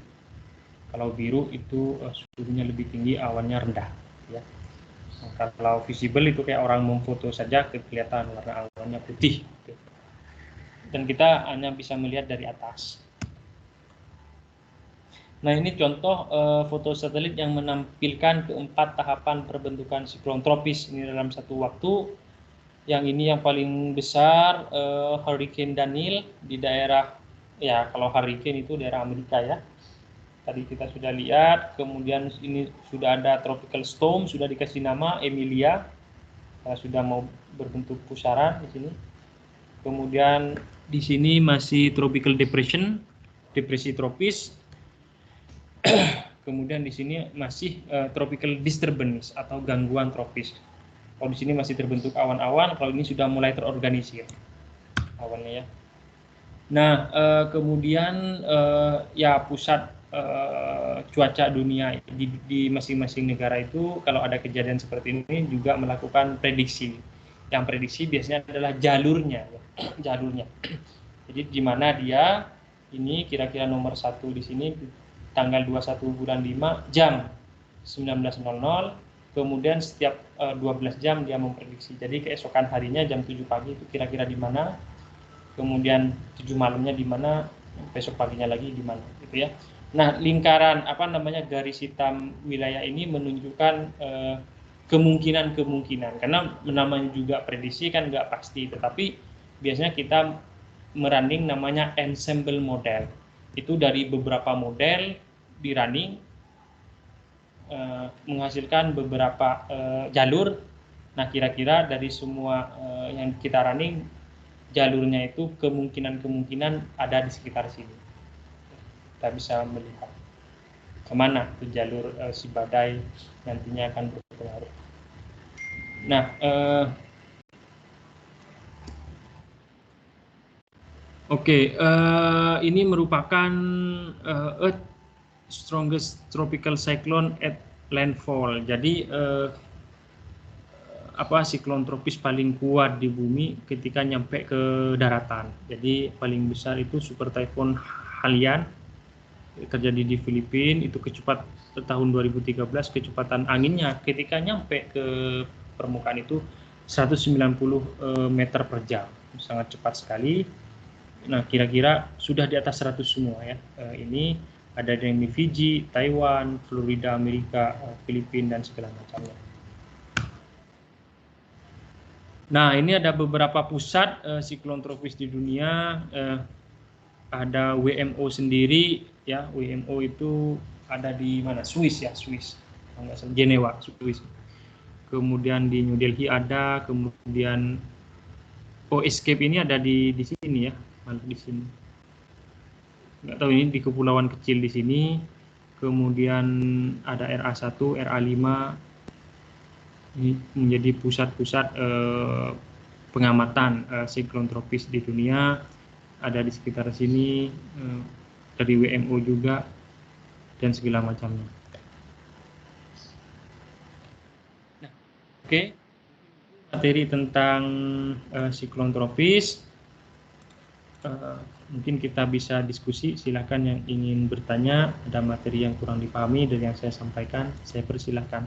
A: Kalau biru itu suhunya lebih tinggi, awannya rendah. Ya. Nah, kalau visible itu kayak orang memfoto saja, kelihatan warna awannya putih. Dan kita hanya bisa melihat dari atas. Nah, ini contoh foto satelit yang menampilkan keempat tahapan perbentukan siklon tropis ini dalam satu waktu. Yang ini yang paling besar Hurricane Daniel di daerah, ya kalau hurricane itu daerah Amerika ya. Tadi kita sudah lihat. Kemudian ini sudah ada tropical storm, sudah dikasih nama Emilia, sudah mau berbentuk pusaran di sini. Kemudian di sini masih tropical depression, depresi tropis. Kemudian di sini masih tropical disturbance atau gangguan tropis. Kalau di sini masih terbentuk awan-awan, kalau ini sudah mulai terorganisir awannya ya. Nah, kemudian ya pusat cuaca dunia di masing-masing negara itu kalau ada kejadian seperti ini juga melakukan prediksi. Yang prediksi biasanya adalah jalurnya, jalurnya. Jadi di mana dia ini kira-kira nomor 1 di sini tanggal 21 bulan 5 jam 19.00. Kemudian setiap 12 jam dia memprediksi. Jadi keesokan harinya jam 7 pagi itu kira-kira di mana. Kemudian 7 malamnya di mana, besok paginya lagi di mana, gitu ya. Nah, lingkaran garis hitam wilayah ini menunjukkan kemungkinan-kemungkinan, karena namanya juga prediksi kan nggak pasti, tetapi biasanya kita merunning namanya ensemble model. Itu dari beberapa model di running menghasilkan beberapa jalur. Nah, kira-kira dari semua yang kita running, jalurnya itu kemungkinan ada di sekitar sini. Kita bisa melihat kemana tuh jalur si badai nantinya akan berpengaruh. Nah, ini merupakan Earth strongest tropical cyclone at landfall. Jadi siklon tropis paling kuat di bumi ketika nyampe ke daratan. Jadi paling besar itu super typhoon Haiyan terjadi di Filipina, itu tahun 2013 kecepatan anginnya ketika nyampe ke permukaan itu 190 meter per jam, sangat cepat sekali. Nah, kira-kira sudah di atas 100 semua ya. Ini ada yang di Fiji, Taiwan, Florida, Amerika, Filipina dan segala macamnya. Nah, ini ada beberapa pusat siklon tropis di dunia. Ada WMO sendiri ya. WMO itu ada di mana? Swiss ya, Swiss. Jenewa, Swiss. Kemudian di New Delhi ada, kemudian ESCAPE ini ada di sini ya, mana di sini. Nggak tahu, ini di kepulauan kecil di sini. Kemudian ada RA1, RA5. Ini menjadi pusat-pusat pengamatan siklon tropis di dunia, ada di sekitar sini, dari WMO juga dan segala macamnya. Nah, oke. Materi tentang siklon tropis, mungkin kita bisa diskusi. Silakan yang ingin bertanya, ada materi yang kurang dipahami dari yang saya sampaikan, saya persilahkan.